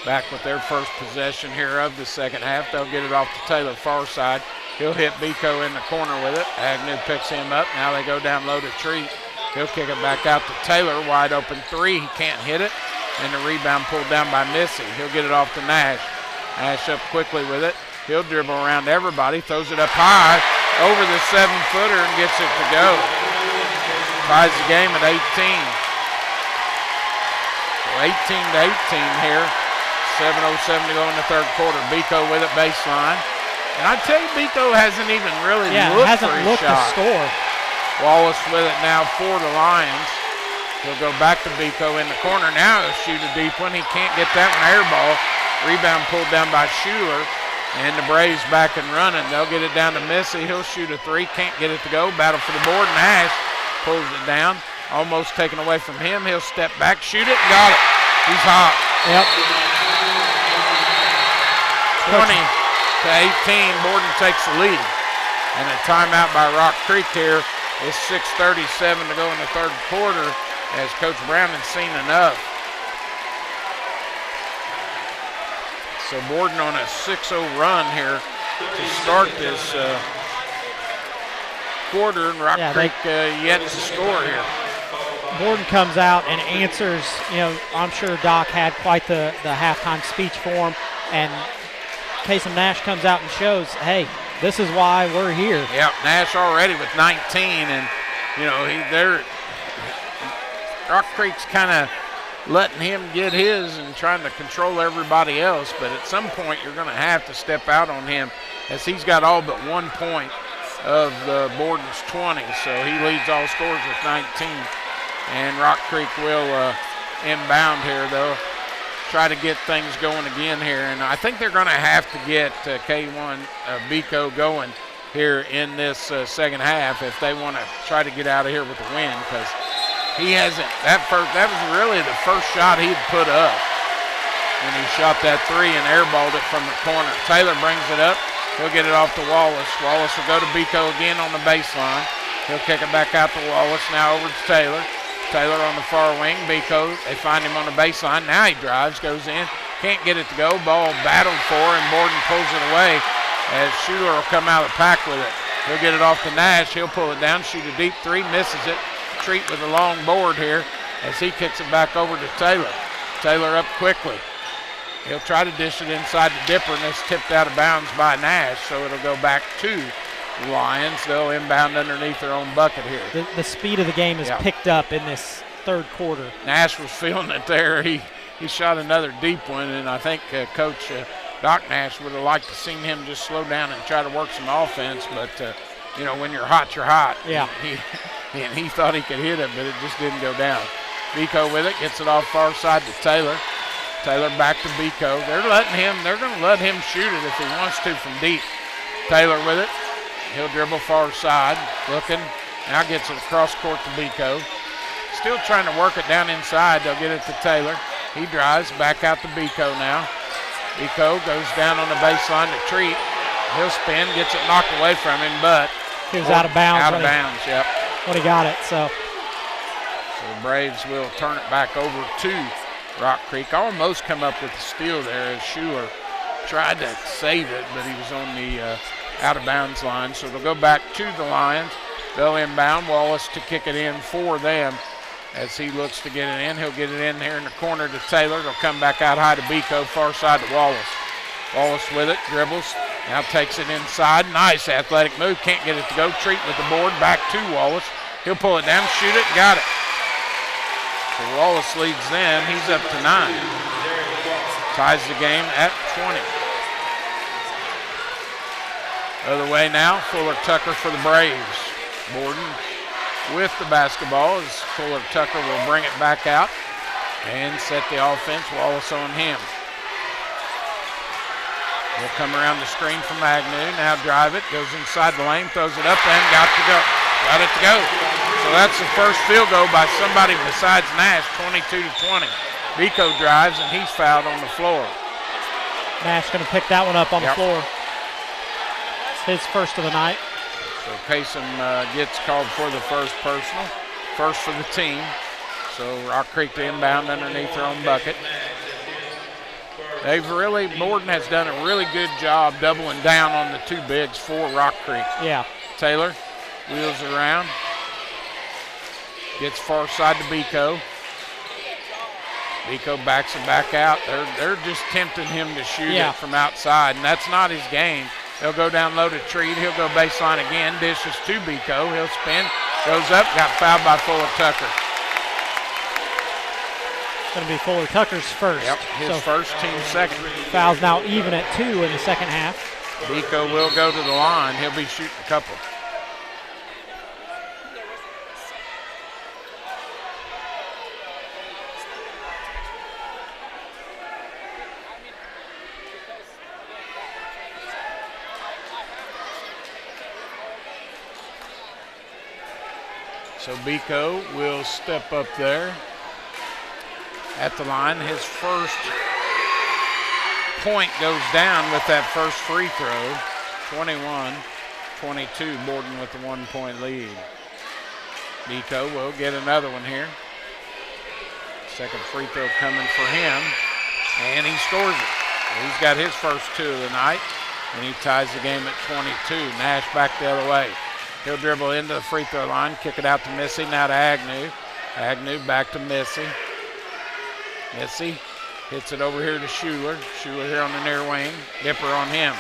back with their first possession here of the second half. They'll get it off to Taylor far side. He'll hit Biko in the corner with it. Agnew picks him up. Now they go down low to Treat. He'll kick it back out to Taylor. Wide open 3. He can't hit it. And the rebound pulled down by Missy. He'll get it off to Nash. Nash up quickly with it. He'll dribble around everybody. Throws it up high over the 7-footer and gets it to go. Ties the game at 18. So 18-18 here. 7:07 to go in the third quarter. Biko with it baseline. And I tell you, Biko hasn't even really looked for his shot. To score. Wallace with it now for the Lions. He'll go back to Biko in the corner. Now he'll shoot a deep one. He can't get that one air ball. Rebound pulled down by Schuler. And the Braves back and running. They'll get it down to Missy. He'll shoot a 3. Can't get it to go. Battle for the board. Nash pulls it down. Almost taken away from him. He'll step back, shoot it, got it. He's hot. Yep. 20-18, Borden takes the lead. And a timeout by Rock Creek here. It's 6:37 to go in the third quarter as Coach Brown has seen enough. So Borden on a 6-0 run here to start this quarter, and Rock Creek yet to score here. Borden comes out and answers. I'm sure Doc had quite the halftime speech for him, and Kasem Nash comes out and shows, hey, this is why we're here. Yeah, Nash already with 19, and Rock Creek's kind of letting him get his and trying to control everybody else, but at some point you're going to have to step out on him as he's got all but 1 point of the Borden's 20, so he leads all scorers with 19. And Rock Creek will inbound here, though. Try to get things going again here, and I think they're going to have to get K1 Biko going here in this second half if they want to try to get out of here with a win, because he hasn't. That was really the first shot he'd put up when he shot that 3 and airballed it from the corner. Taylor brings it up. He'll get it off to Wallace. Wallace will go to Biko again on the baseline. He'll kick it back out to Wallace. Now over to Taylor. Taylor on the far wing. Biko, they find him on the baseline. Now he drives, goes in. Can't get it to go. Ball battled for, and Borden pulls it away as Schuler will come out of the pack with it. He'll get it off to Nash. He'll pull it down, shoot a deep 3, misses it. Treat with a long board here as he kicks it back over to Taylor. Taylor up quickly. He'll try to dish it inside the Dipper, and it's tipped out of bounds by Nash, so it'll go back to the Lions. They'll inbound underneath their own bucket here. The speed of the game is picked up in this third quarter. Nash was feeling it there. He shot another deep one, and I think Coach Doc Nash would have liked to seen him just slow down and try to work some offense, but when you're hot, you're hot. Yeah. He thought he could hit it, but it just didn't go down. Biko with it, gets it off far side to Taylor. Taylor back to Biko. They're going to let him shoot it if he wants to from deep. Taylor with it. He'll dribble far side, looking. Now gets it across court to Biko. Still trying to work it down inside. They'll get it to Taylor. He drives back out to Biko now. Biko goes down on the baseline to Treat. He'll spin, gets it knocked away from him, but he was out of bounds. Out of bounds, yep. When he got it, so the Braves will turn it back over to Rock Creek. Almost come up with the steal there as Schuler tried to save it, but he was on the out of bounds line. So it'll go back to the Lions. They'll inbound. Wallace to kick it in for them as he looks to get it in. He'll get it in here in the corner to Taylor. It'll come back out high to Biko, far side to Wallace. Wallace with it, dribbles, now takes it inside. Nice athletic move, can't get it to go. Treat with the board, back to Wallace. He'll pull it down, shoot it, got it. So Wallace leads them, he's up to 9. Ties the game at 20. Other way now, Fuller Tucker for the Braves. Borden with the basketball as Fuller Tucker will bring it back out and set the offense. Wallace on him. He'll come around the screen from Agnew. Now drive it, goes inside the lane, throws it up and got it to go. So that's the first field goal by somebody besides Nash, 22-20. Biko drives and he's fouled on the floor. Nash going to pick that one up on the floor. His first of the night. So Kasem gets called for the first personal, first for the team. So Rock Creek to inbound underneath their own bucket. Borden has done a really good job doubling down on the two bigs for Rock Creek. Yeah. Taylor wheels around, gets far side to Biko. Biko backs it back out. They're just tempting him to shoot it from outside, and that's not his game. They'll go down low to Treat. He'll go baseline again, dishes to Biko. He'll spin, goes up, got fouled by Fuller Tucker. Going to be Fuller Tucker's first. Yep, his first, team second. Fouls now even at 2 in the second half. Biko will go to the line. He'll be shooting a couple. So Biko will step up there at the line. His first point goes down with that first free throw. 21-22, Borden with the 1-point lead. Biko will get another one here. Second free throw coming for him, and he scores it. So he's got his first 2 of the night, and he ties the game at 22. Nash back the other way. He'll dribble into the free throw line, kick it out to Missy, now to Agnew. Agnew back to Missy. Missy hits it over here to Schuler. Schuler here on the near wing. Dipper on him.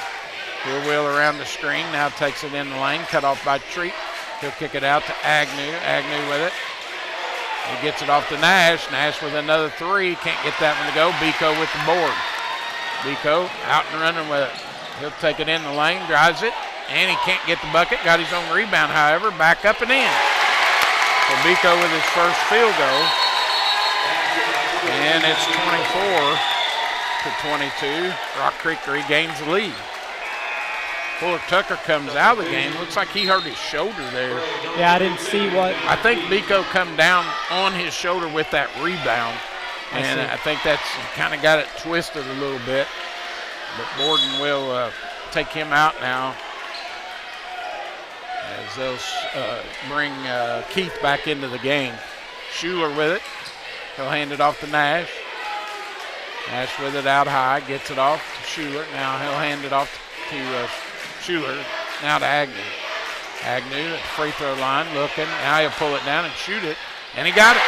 He'll wheel around the screen, now takes it in the lane, cut off by Treat. He'll kick it out to Agnew. Agnew with it. He gets it off to Nash. Nash with another 3. Can't get that one to go. Biko with the board. Biko out and running with it. He'll take it in the lane, drives it, and he can't get the bucket. Got his own rebound, however, back up and in. So Biko with his first field goal. And it's 24-22. Rock Creek regains the lead. Fuller Tucker comes out of the game. Looks like he hurt his shoulder there. Yeah, I didn't see what. I think Biko come down on his shoulder with that rebound. And I think that's kind of got it twisted a little bit. But Borden will take him out now as they'll bring Keith back into the game. Schuler with it. He'll hand it off to Nash. Nash with it out high, gets it off to Schuler. Now he'll hand it off to Schuler. Now to Agnew. Agnew at the free throw line looking. Now he'll pull it down and shoot it. And he got it.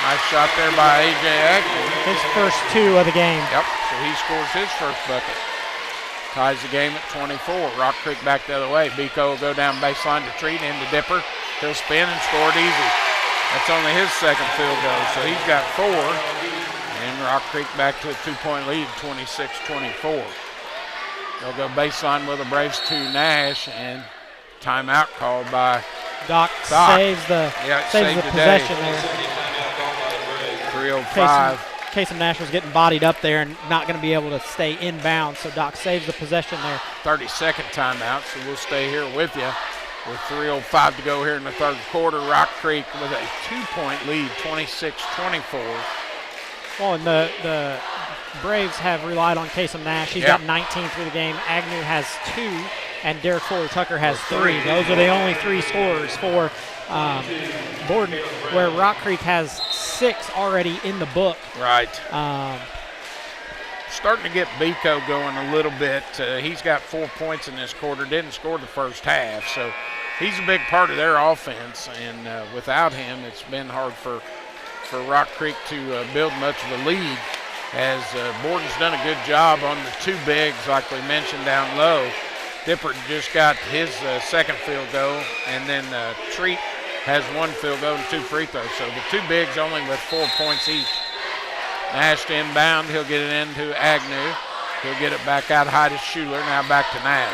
Nice shot there by A.J. Agnew. His first 2 of the game. Yep, so he scores his first bucket. Ties the game at 24. Rock Creek back the other way. Biko will go down baseline to Treat into Dipper. He'll spin and score it easy. That's only his second field goal, so he's got 4. And Rock Creek back to a 2-point lead, 26-24. They'll go baseline with the Braves to Nash, and timeout called by Doc. Saves the possession there. 3:05. Kasem Nash was getting bodied up there and not going to be able to stay inbound, so Doc saves the possession there. 30-second timeout, so we'll stay here with you. With 3:05 to go here in the third quarter, Rock Creek with a 2-point lead, 26-24. Well, and the Braves have relied on Kasem Nash. He's got 19 through the game. Agnew has 2, and Derek Fuller Tucker has 3. Those are the only 3 scorers for Borden, where Rock Creek has 6 already in the book. Right. starting to get Biko going a little bit. He's got 4 points in this quarter, didn't score the first half, so he's a big part of their offense, and without him, it's been hard for Rock Creek to build much of a lead, as Borden's done a good job on the two bigs, like we mentioned down low. Dipper just got his second field goal, and then Treat has one field goal and 2 free throws, so the two bigs only with 4 points each. Nash to inbound, he'll get it into Agnew. He'll get it back out high to Schuler, now back to Nash.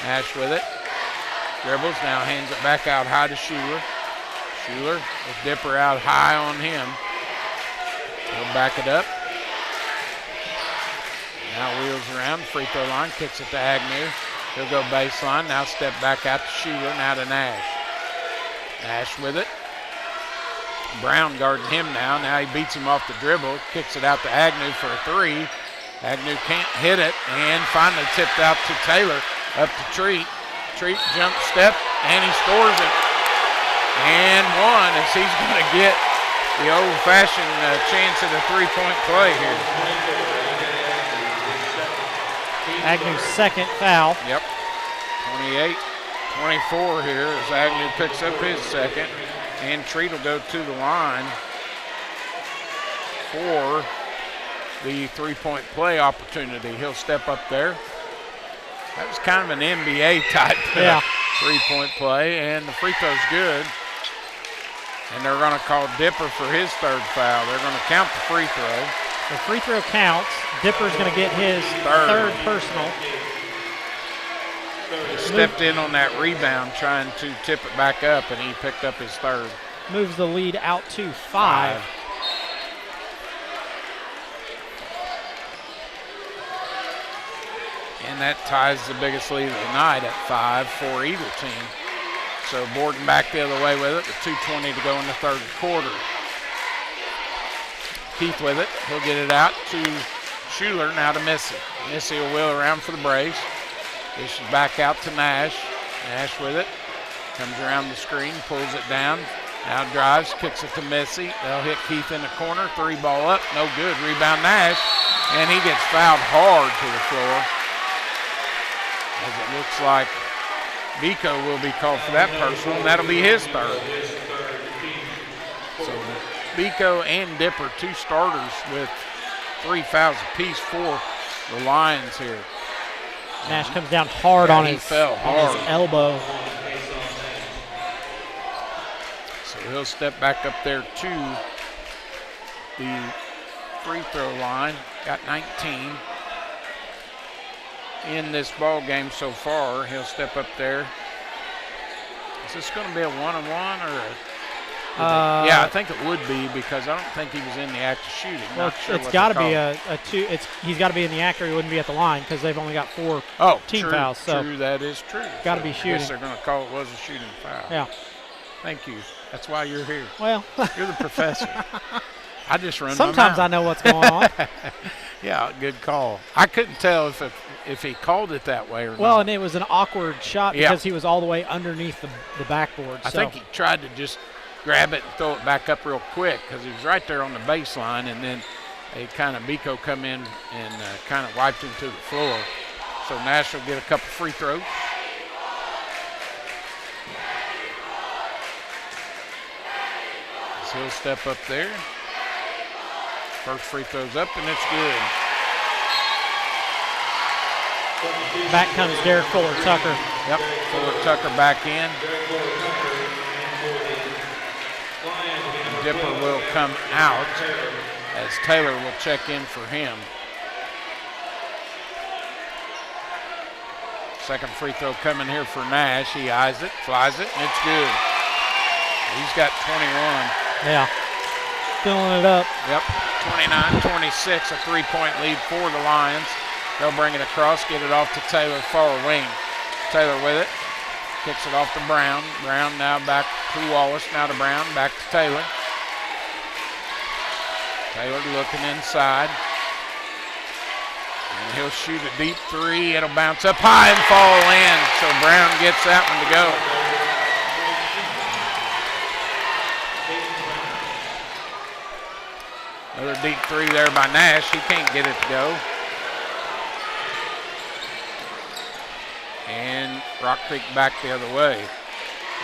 Nash with it, dribbles, now hands it back out high to Schuler. Schuler with Dipper out high on him. He'll back it up. Now wheels around, free throw line, kicks it to Agnew. He'll go baseline, now step back out to Schuler, now to Nash. Nash with it. Brown guarding him now. Now he beats him off the dribble, kicks it out to Agnew for a 3. Agnew can't hit it, and finally tipped out to Taylor, up to Treat. Treat jump step, and he scores it. And one, as he's going to get the old-fashioned chance at a three-point play here. Agnew's second foul. Yep. 28-24 here as Agnew picks up his second. And Treat will go to the line for the three-point play opportunity. He'll step up there. That was kind of an NBA type three-point play, and the free throw's good. And they're going to call Dipper for his third foul. They're going to count the free throw. The free throw counts. Dipper's going to get his third personal. He stepped in on that rebound trying to tip it back up, and he picked up his third. Moves the lead out to 5. And that ties the biggest lead of the night at 5 for either team. So Borden back the other way with it with 2:20 to go in the third quarter. Keith with it. He'll get it out to Schuler, now to Missy. Missy will wheel around for the brace. Dishes back out to Nash. Nash with it. Comes around the screen, pulls it down. Now drives, kicks it to Missy. They'll hit Keith in the corner. 3 ball up, no good. Rebound Nash. And he gets fouled hard to the floor. As it looks like Biko will be called for that personal, and that'll be his third. So Biko and Dipper, 2 starters with 3 fouls apiece for the Lions here. Nash comes down hard on his elbow. So he'll step back up there to the free throw line. Got 19 in this ball game so far. He'll step up there. Is this going to be a one-on-one or a? Yeah, I think it would be, because I don't think he was in the act of shooting. Well, it's got to be a 2. He's got to be in the act, or he wouldn't be at the line, because they've only got 4 team fouls. So true, that is true. Got to be I shooting. guess they're going to call it was a shooting foul. Yeah. Thank you. That's why you're here. Well, you're the professor. I just run sometimes my I know what's going on. Yeah, good call. I couldn't tell if he called it that way or not. Well, and it was an awkward shot because he was all the way underneath the backboard. I think he tried to just grab it and throw it back up real quick, because he was right there on the baseline, and then Biko come in and kind of wiped him to the floor. So Nash will get a couple free throws. So he'll step up there. First free throw's up, and it's good. Back comes Derek Fuller-Tucker. Yep, Fuller-Tucker back in. Dipper will come out as Taylor will check in for him. Second free throw coming here for Nash. He eyes it, flies it, and it's good. He's got 21. Yeah, filling it up. Yep, 29-26, a 3-point lead for the Lions. They'll bring it across, get it off to Taylor, far wing. Taylor with it, kicks it off to Brown. Brown now back to Wallace, now to Brown, back to Taylor. Taylor looking inside. And he'll shoot a deep 3. It'll bounce up high and fall in. So Brown gets that one to go. Another deep three there by Nash. He can't get it to go. And Rock Creek back the other way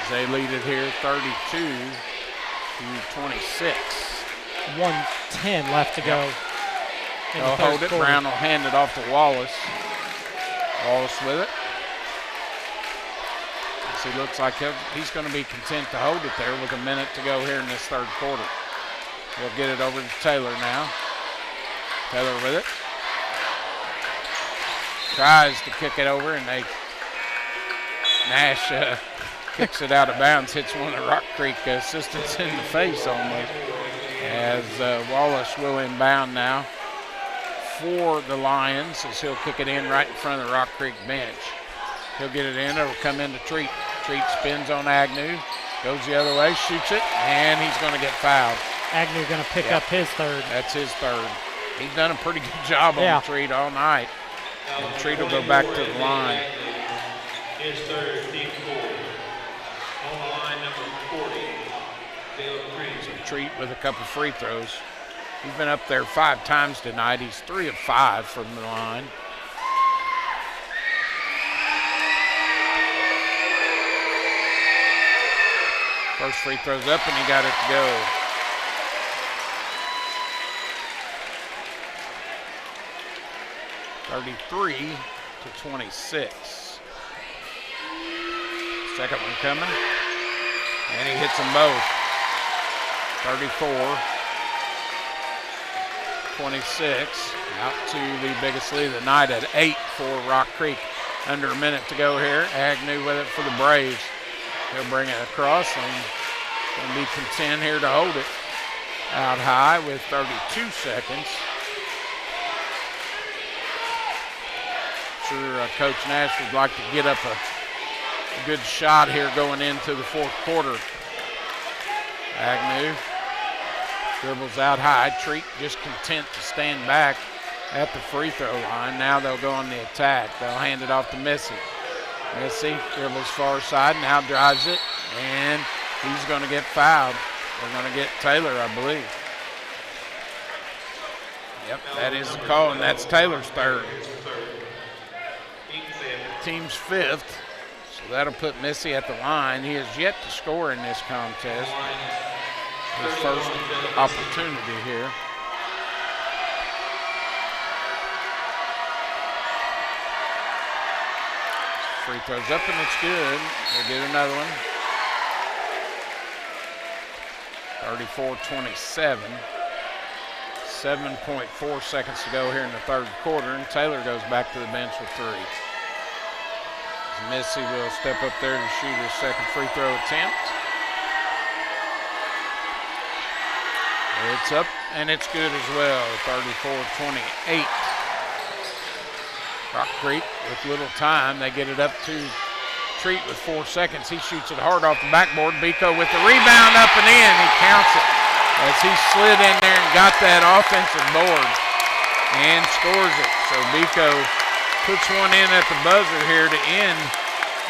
as they lead it here 32-26. 1:10 left to go. They'll hold it. Brown will hand it off to Wallace. Wallace with it. As he looks like he's going to be content to hold it there with a minute to go here in this third quarter. We'll get it over to Taylor now. Taylor with it. Tries to kick it over, and Nash kicks it out of bounds, hits one of the Rock Creek assistants in the face almost. As Wallace will inbound now for the Lions, as he'll kick it in right in front of the Rock Creek bench. He'll get it in. It'll come into Treat. Treat spins on Agnew, goes the other way, shoots it, and he's going to get fouled. Agnew going to pick up his third. That's his third. He's done a pretty good job on Treat all night. And Treat will go back to the line. His third, team 4. On the line, number 40, Dale Creed. So Treat with a couple free throws. He's been up there 5 times tonight. He's 3 of 5 from the line. First free throw's up, and he got it to go. (33-26). Second one coming, and he hits them both. 34-26. Out to the biggest lead of the night at 8 for Rock Creek. Under a minute to go here. Agnew with it for the Braves. He'll bring it across and going to be content here to hold it out high with 32 seconds. Sure, Coach Nash would like to get up a good shot here going into the fourth quarter. Agnew dribbles out high. Treat just content to stand back at the free throw line. Now they'll go on the attack. They'll hand it off to Missy. Missy dribbles far side, now drives it, and he's going to get fouled. They're going to get Taylor, I believe. Yep, that is the call, and that's Taylor's third. Team's 5th, so that'll put Missy at the line. He has yet to score in this contest. His first opportunity here. Free throws up, and it's good. We'll get another one. 34-27. 7.4 seconds to go here in the third quarter, and Taylor goes back to the bench with 3. Missy will step up there to shoot his second free throw attempt. It's up, and it's good as well. 34-28. Rock Creek with little time. They get it up to Treat with 4 seconds. He shoots it hard off the backboard. Biko with the rebound up and in. He counts it as he slid in there and got that offensive board and scores it. So Biko puts one in at the buzzer here to end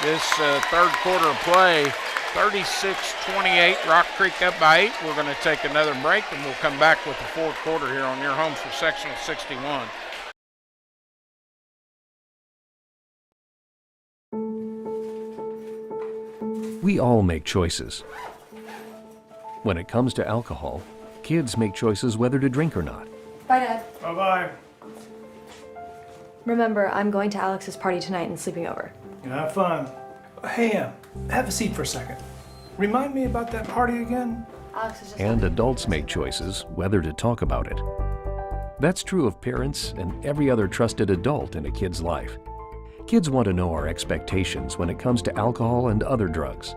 this third quarter of play. 36-28, Rock Creek up by 8. We're going to take another break, and we'll come back with the fourth quarter here on your home for Sectional 61. We all make choices. When it comes to alcohol, kids make choices whether to drink or not. Bye, Dad. Bye-bye. Remember, I'm going to Alex's party tonight and sleeping over. You have fun. Hey, have a seat for a second. Remind me about that party again? Alex is just And adults make choices whether to talk about it. That's true of parents and every other trusted adult in a kid's life. Kids want to know our expectations when it comes to alcohol and other drugs.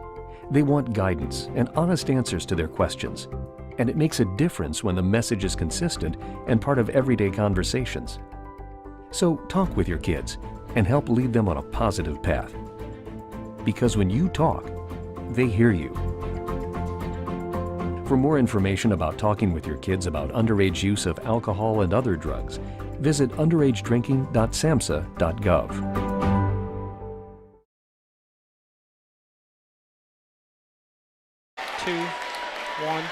They want guidance and honest answers to their questions. And it makes a difference when the message is consistent and part of everyday conversations. So talk with your kids and help lead them on a positive path. Because when you talk, they hear you. For more information about talking with your kids about underage use of alcohol and other drugs, visit underagedrinking.samhsa.gov. 2, 1.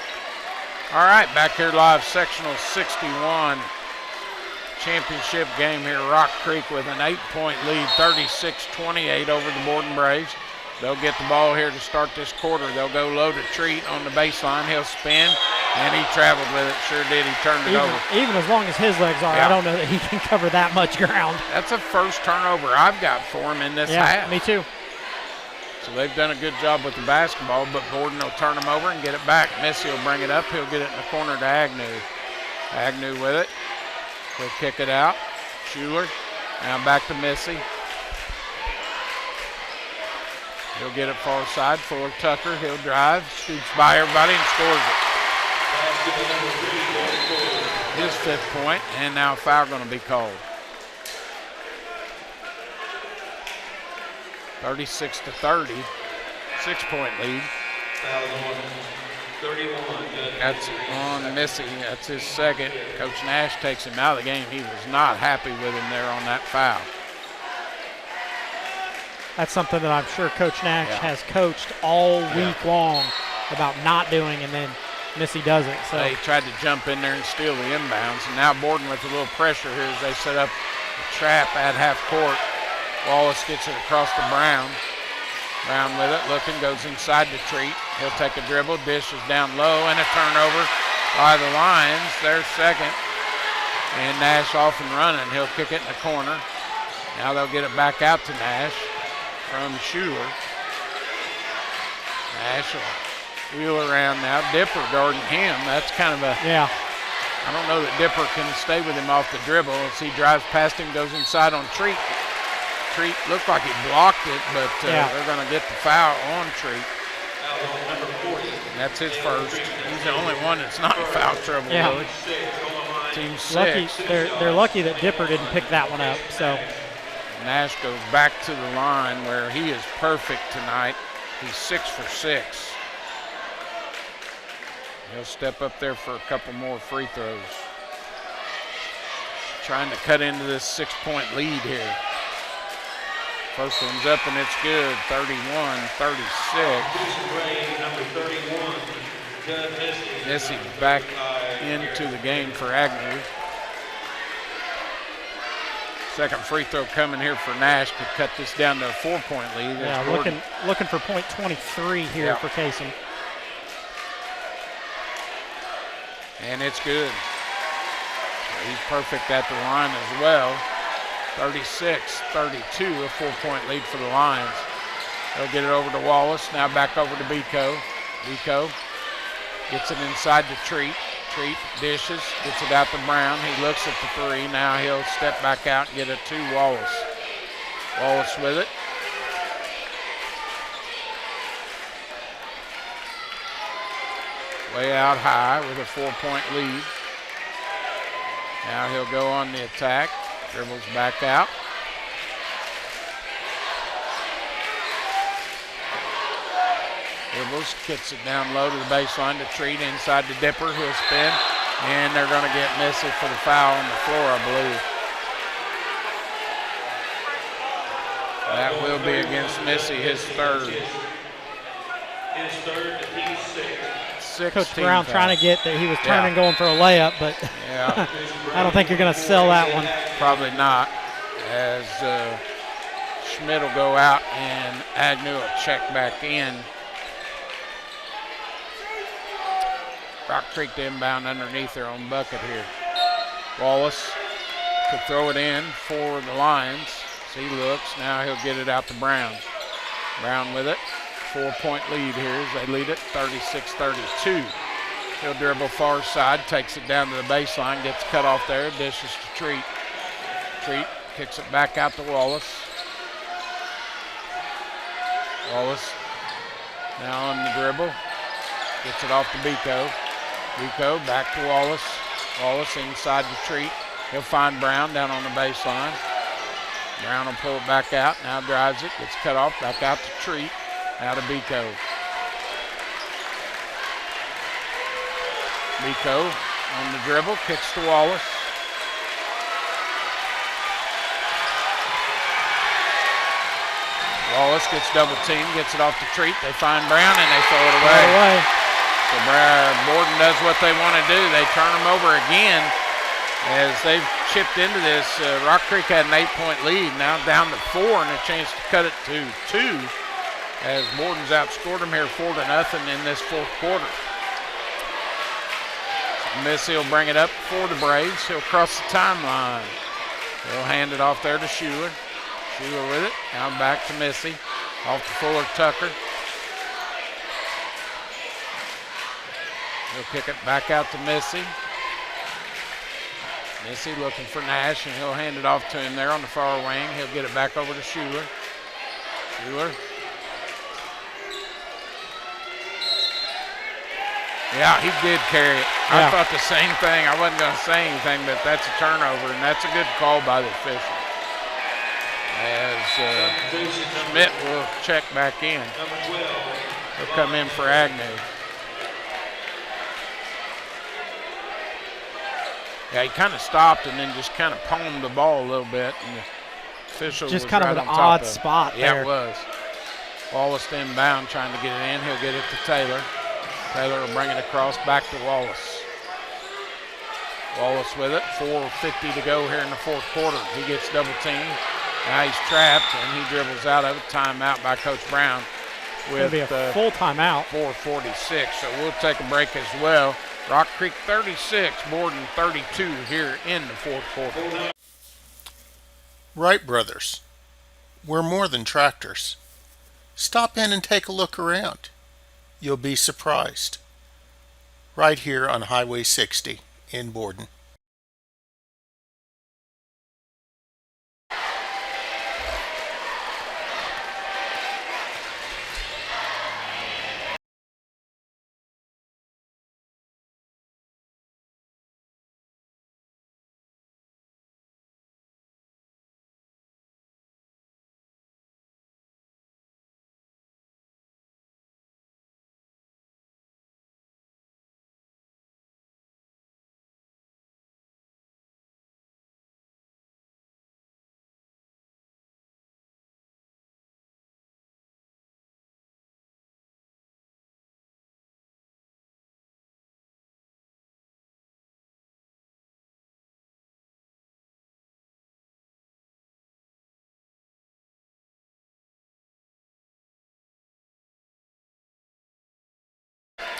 All right, back here live, sectional 61 championship game here. Rock Creek with an 8-point lead, 36-28 over the Borden Braves. They'll get the ball here to start this quarter. They'll go low to Treat on the baseline. He'll spin, and he traveled with it. Sure did. He turned it over. Even as long as his legs are, I don't know that he can cover that much ground. That's a first turnover I've got for him in this half. Me too. So they've done a good job with the basketball, but Borden will turn him over and get it back. Missy will bring it up. He'll get it in the corner to Agnew. Agnew with it. He'll kick it out. Schuler. Now back to Missy. He'll get it far side. Fuller Tucker. He'll drive. Scoots by everybody and scores it. His 5th point, and now a foul going to be called. 36-30. 6-point lead. That's on Missy. That's his 2nd. Coach Nash takes him out of the game. He was not happy with him there on that foul. That's something that I'm sure Coach Nash has coached all week long about not doing, and then Missy does it. So they tried to jump in there and steal the inbounds, and now Borden with a little pressure here as they set up a trap at half court. Wallace gets it across to Brown. Brown with it, looking, goes inside to Treat. He'll take a dribble, dishes down low, and a turnover by the Lions. Their 2nd. And Nash off and running. He'll kick it in the corner. Now they'll get it back out to Nash from Schuler. Nash will wheel around now. Dipper guarding him. That's kind of a... I don't know that Dipper can stay with him off the dribble. As he drives past him, goes inside on Treat. Treat looked like he blocked it, but they're going to get the foul on Treat. That's his 1st. He's the only one that's not in foul trouble, really. Team 6. They're lucky that Dipper didn't pick that one up. So Nash goes back to the line where he is perfect tonight. He's 6 for 6. He'll step up there for a couple more free throws. Trying to cut into this 6-point lead here. First one's up and it's good, 31-36. Missy back into the game for Agnew. 2nd free throw coming here for Nash to cut this down to a 4-point lead. Yeah, looking for point 23 here for Kasem. And it's good. He's perfect at the line as well. 36-32, a 4-point lead for the Lions. They'll get it over to Wallace. Now back over to Biko. Biko gets it inside to Treat. Treat dishes, gets it out to Brown. He looks at the 3. Now he'll step back out and get it to Wallace. Wallace with it. Way out high with a 4-point lead. Now he'll go on the attack. Dribbles back out. Dribbles, gets it down low to the baseline to Treat, inside to Dipper, who'll spin, and they're going to get Missy for the foul on the floor, I believe. That will be against Missy, his 3rd. His 3rd, he's 6. Coach Brown trying to get that he was turning going for a layup, but I don't think you're going to sell that one. Probably not, as Schmidt will go out and Agnew will check back in. Rock Creek to inbound underneath their own bucket here. Wallace could throw it in for the Lions. So he looks, now he'll get it out to Brown. Brown with it. 4-point lead here as they lead it 36-32. He'll dribble far side, takes it down to the baseline, gets cut off there, dishes to Treat. Treat kicks it back out to Wallace. Wallace now on the dribble, gets it off to Biko. Biko back to Wallace. Wallace inside to Treat. He'll find Brown down on the baseline. Brown will pull it back out, now drives it, gets cut off, back out to Treat. Now to Biko. Biko on the dribble, kicks to Wallace. Wallace gets double teamed, gets it off to Treat. They find Brown and they throw it away. So Borden does what they want to do. They turn them over again as they've chipped into this. Rock Creek had an 8-point lead, now down to 4 and a chance to cut it to 2 as Borden's outscored them here 4-0 in this fourth quarter. So Missy will bring it up for the Braves. He'll cross the timeline. He'll hand it off there to Schuler. Schuler with it. Now back to Missy. Off to Fuller Tucker. He'll kick it back out to Missy. Missy looking for Nash, and he'll hand it off to him there on the far wing. He'll get it back over to Schuler. Schuler. Yeah, he did carry it. I thought the same thing. I wasn't going to say anything, but that's a turnover, and that's a good call by the official. As Schmidt will check back in. He'll come in for Agnew. Yeah, he kind of stopped and then just kind of palmed the ball a little bit, and the official just was kind right of an on top odd of spot there. there. Yeah, it was. Wallace inbound trying to get it in. He'll get it to Taylor. Taylor will bring it across back to Wallace. Wallace with it. 4:50 to go here in the fourth quarter. He gets double teamed. Now he's trapped, and he dribbles out of it. Timeout by Coach Brown. With It'll be a full timeout. 4:46, so we'll take a break as well. Rock Creek 36, Borden 32 here in the fourth quarter. Wright Brothers. We're more than tractors. Stop in and take a look around. You'll be surprised. Right here on Highway 60 in Borden.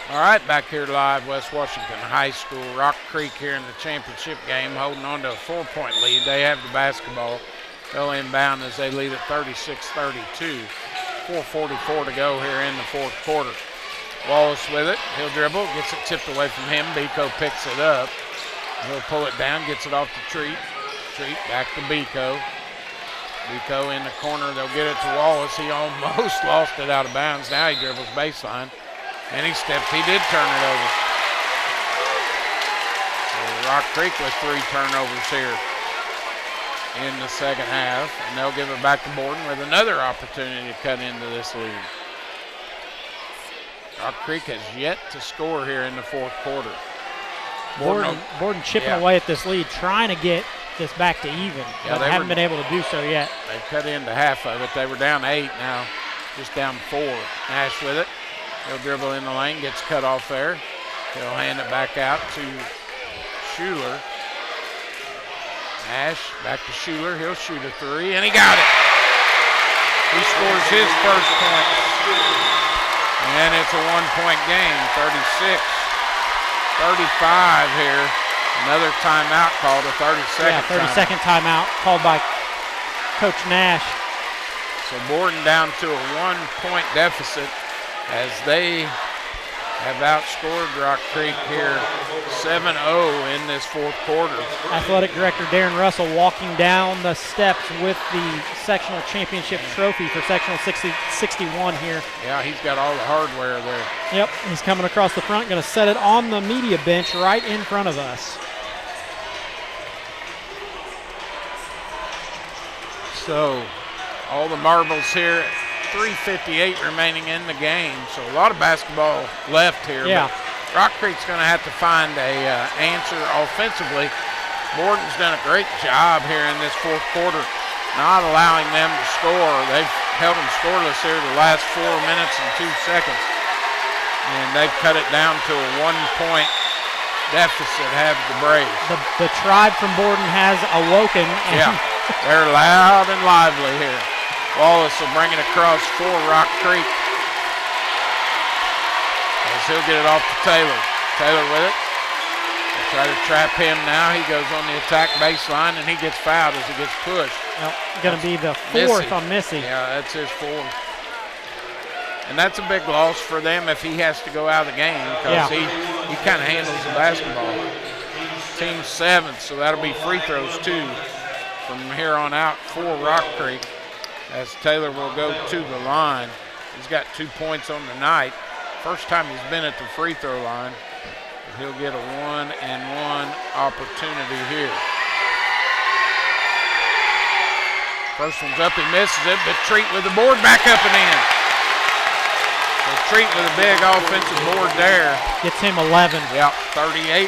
All right, back here live, West Washington High School. Rock Creek here in the championship game, holding on to a 4-point lead. They have the basketball. They'll inbound as they lead at 36-32. 4:44 to go here in the fourth quarter. Wallace with it. He'll dribble, gets it tipped away from him. Biko picks it up. He'll pull it down, gets it off to Treat. Treat back to Biko. Biko in the corner. They'll get it to Wallace. He almost lost it out of bounds. Now he dribbles baseline. And he stepped. He did turn it over. So Rock Creek with 3 turnovers here in the second half. And they'll give it back to Borden with another opportunity to cut into this lead. Rock Creek has yet to score here in the fourth quarter. Borden chipping away at this lead, trying to get this back to even. Yeah, but haven't been able to do so yet. They've cut into half of it. They were down 8, now just down 4. Nash with it. He'll dribble in the lane, gets cut off there. He'll hand it back out to Schuler. Nash back to Schuler. He'll shoot a 3, and he got it. He scores his first point. And it's a 1-point game, 36-35 here. Another timeout called, a 30-second Yeah, 30-second timeout called by Coach Nash. So Borden down to a 1-point deficit as they have outscored Rock Creek here 7-0 in this fourth quarter. Athletic Director Darren Russell walking down the steps with the sectional championship trophy for sectional 61 here. Yeah, he's got all the hardware there. Yep, he's coming across the front, going to set it on the media bench right in front of us. So all the marbles here. 3:58 remaining in the game, so a lot of basketball left here. Yeah. But Rock Creek's going to have to find a answer offensively. Borden's done a great job here in this fourth quarter, not allowing them to score. They've held them scoreless here the last 4 minutes and 2 seconds. And they've cut it down to a 1-point deficit, have the Braves. The tribe from Borden has awoken. Yeah, they're loud and lively here. Wallace will bring it across for Rock Creek. As he'll get it off to Taylor. Taylor with it. They'll try to trap him now. He goes on the attack baseline, and he gets fouled as he gets pushed. Going to be the fourth on Missy. Yeah, that's his fourth. And that's a big loss for them if he has to go out of the game because he kind of handles the basketball. Team 7th, so that'll be free throws too from here on out for Rock Creek as Taylor will go to the line. He's got 2 points on the night. First time he's been at the free throw line. He'll get a 1-and-1 opportunity here. First one's up, he misses it, but Treat with the board back up and in. So Treat with a big offensive board there. Gets him 11. Yep, 38-35.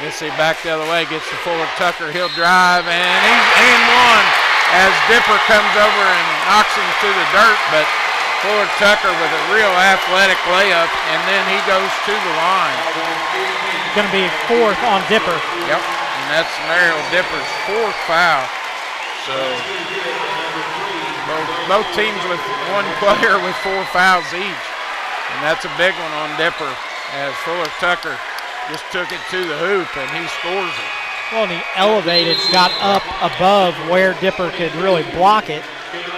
Missy back the other way, gets to Fuller Tucker. He'll drive, and he's in one as Dipper comes over and knocks him to the dirt, but Fuller Tucker with a real athletic layup, and then he goes to the line. Going to be fourth on Dipper. Yep, and that's Mariel Dipper's fourth foul. So both teams with one player with 4 fouls each, and that's a big one on Dipper as Fuller Tucker just took it to the hoop and he scores it. Well, and he elevated, got up above where Dipper could really block it,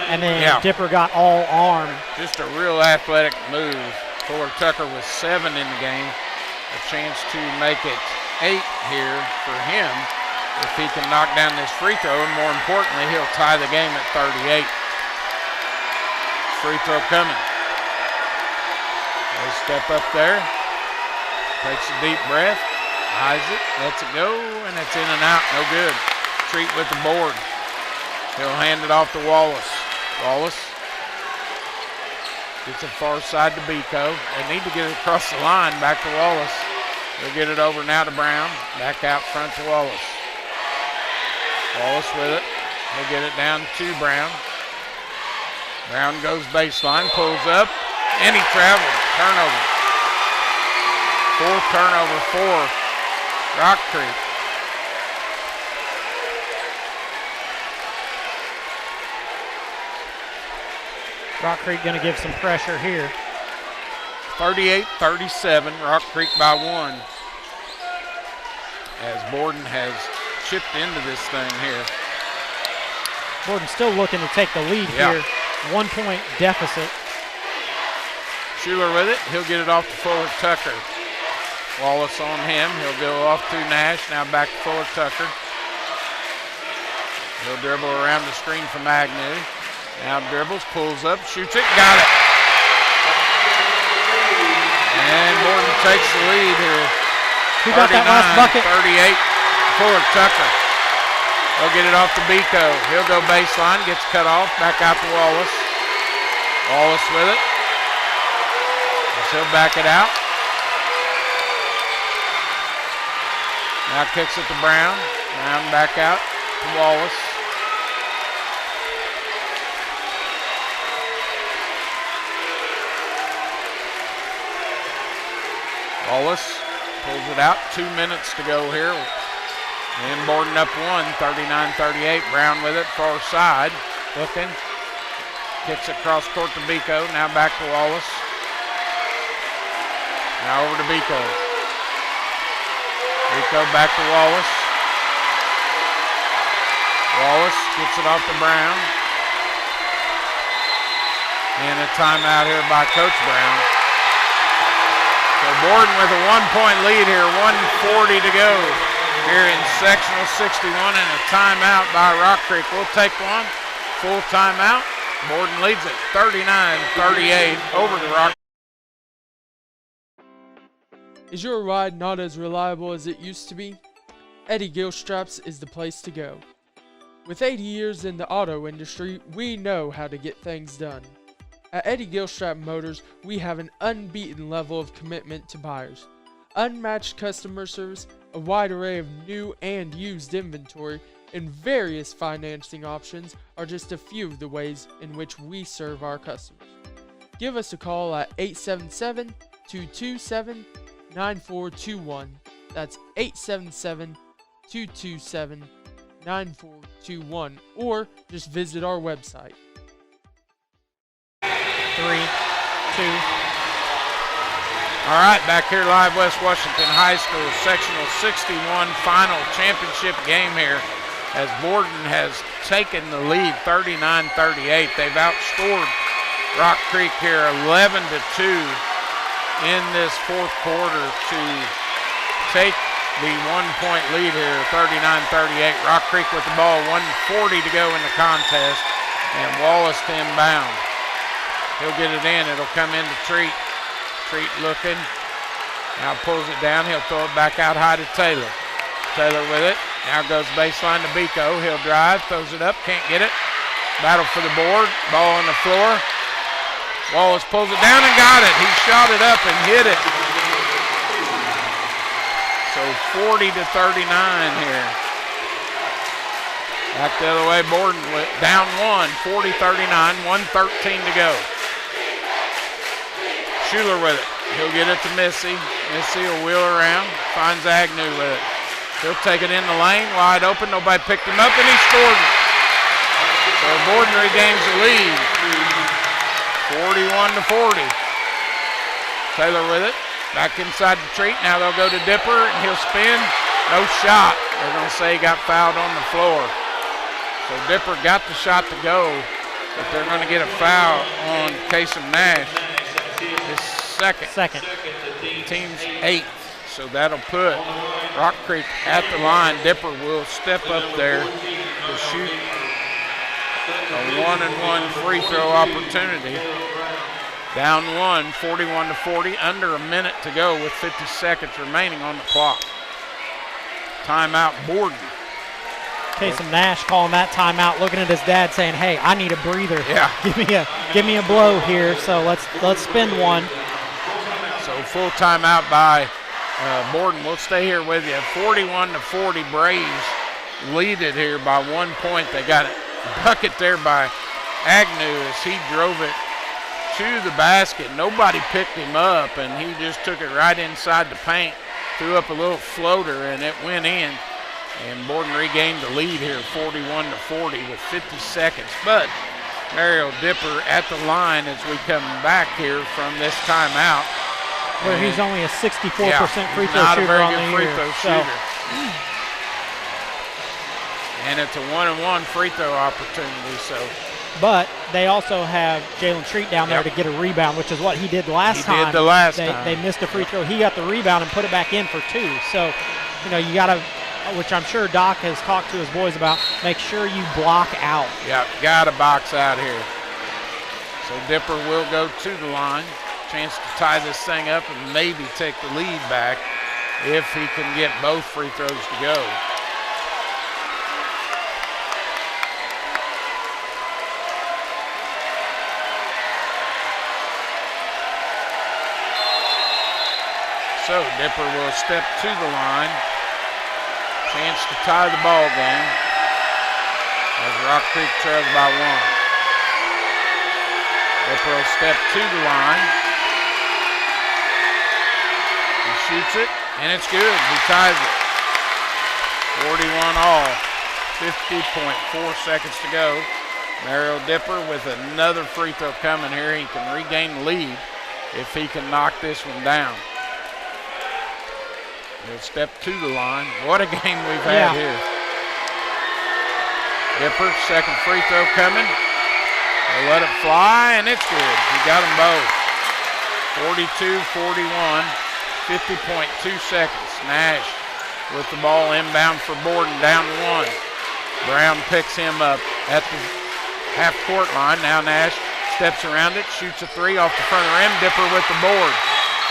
and then Dipper got all arm. Just a real athletic move. Fuller Tucker with 7 in the game. A chance to make it 8 here for him if he can knock down this free throw, and more importantly, he'll tie the game at 38. Free throw coming. They step up there. Takes a deep breath, eyes it, lets it go, and it's in and out, no good. Treat with the board. He'll hand it off to Wallace. Wallace gets it far side to Biko. They need to get it across the line, back to Wallace. They'll get it over now to Brown, back out front to Wallace. Wallace with it. He'll get it down to Brown. Brown goes baseline, pulls up, and he travels. Turnover. 4th turnover for Rock Creek. Rock Creek going to give some pressure here. 38-37, Rock Creek by 1. As Borden has chipped into this thing here. Borden still looking to take the lead here. 1 point deficit. Schuler with it. He'll get it off to Fuller Tucker. Wallace on him. He'll go off to Nash. Now back to Fuller Tucker. He'll dribble around the screen from Agnew. Now dribbles, pulls up, shoots it, got it. And Borden takes the lead here. Who got that last bucket? 38, Fuller Tucker. He'll get it off to Biko. He'll go baseline, gets cut off, back out to Wallace. Wallace with it. He'll back it out. Now kicks it to Brown. Brown back out to Wallace. Wallace pulls it out. 2 minutes to go here. And Borden up 1, 39-38. Brown with it, far side. Looking. Kicks it across court to Biko. Now back to Wallace. Now over to Biko. Biko back to Wallace. Wallace gets it off to Brown. And a timeout here by Coach Brown. So Borden with a 1 point lead here, 1:40 to go here in sectional 61, and a timeout by Rock Creek. We'll take one, full timeout. Borden leads it 39-38 over the Rock. Is your ride not as reliable as it used to be? Eddie Gilstraps is the place to go. With 80 years in the auto industry, we know how to get things done. At Eddie Gilstrap Motors, we have an unbeaten level of commitment to buyers, unmatched customer service, a wide array of new and used inventory, and various financing options are just a few of the ways in which we serve our customers. Give us a call at 877-227-9421. That's 877-227-9421, or just visit our website. 3, 2. All right, back here live, West Washington High School Sectional 61 final championship game here as Borden has taken the lead 39-38. They've outscored Rock Creek here 11-2 in this fourth quarter to take the 1-point lead here, 39-38. Rock Creek with the ball, 1:40 to go in the contest, and Wallace to inbound. He'll get it in. It'll come into Treat. Treat looking. Now pulls it down. He'll throw it back out high to Taylor. Taylor with it. Now goes baseline to Biko. He'll drive. Throws it up. Can't get it. Battle for the board. Ball on the floor. Wallace pulls it down and got it. He shot it up and hit it. So 40-39 here. Back the other way. Borden down 1. 40-39. 1:13 to go. Schuler with it. He'll get it to Missy. Missy will wheel around. Finds Agnew with it. He'll take it in the lane. Wide open. Nobody picked him up, and he scored it. So Borden regains the lead. 41-40. Taylor with it. Back inside the Treat. Now they'll go to Dipper, and he'll spin. No shot. They're going to say he got fouled on the floor. So Dipper got the shot to go, but they're going to get a foul on Kasem Nash. His second. Team's 8th. So that'll put Rock Creek at the line. Dipper will step up there to shoot a 1-and-1 free throw opportunity. Down 1, 41-40, under a minute to go with 50 seconds remaining on the clock. Timeout Borden. Kasem Nash calling that timeout, looking at his dad saying, hey, I need a breather. Yeah. Give me a blow here, so let's spend one. So full timeout by Borden. We'll stay here with you. 41-40, Braves lead it here by 1 point. They got a bucket there by Agnew as he drove it to the basket. Nobody picked him up, and he just took it right inside the paint, threw up a little floater, and it went in. And Borden regained the lead here, 41-40 with 50 seconds. But Mario Dipper at the line as we come back here from this timeout. Where he's only a 64% free throw not shooter a very on good the free year. throw shooter. And it's a 1-and-1 free throw opportunity. But they also have Jalen Treat down there to get a rebound, which is what he did last time. He did the last time. They missed a free throw. He got the rebound and put it back in for 2. So, you got to, which I'm sure Doc has talked to his boys about, make sure you block out. Yeah, got to box out here. So Dipper will go to the line. Chance to tie this thing up and maybe take the lead back if he can get both free throws to go. So Dipper will step to the line. Chance to tie the ball game as Rock Creek trails by 1. Dipper will step to the line. He shoots it, and it's good. He ties it. 41 all. 50.4 seconds to go. Mario Dipper with another free throw coming here. He can regain the lead if he can knock this one down. He'll step to the line. What a game we've had here. Dipper, second free throw coming. They'll let it fly, and it's good. He got them both. 42-41, 50.2 seconds. Nash with the ball inbound for Borden, down 1. Brown picks him up at the half-court line. Now Nash steps around it, shoots a 3 off the front of the rim. Dipper with the board.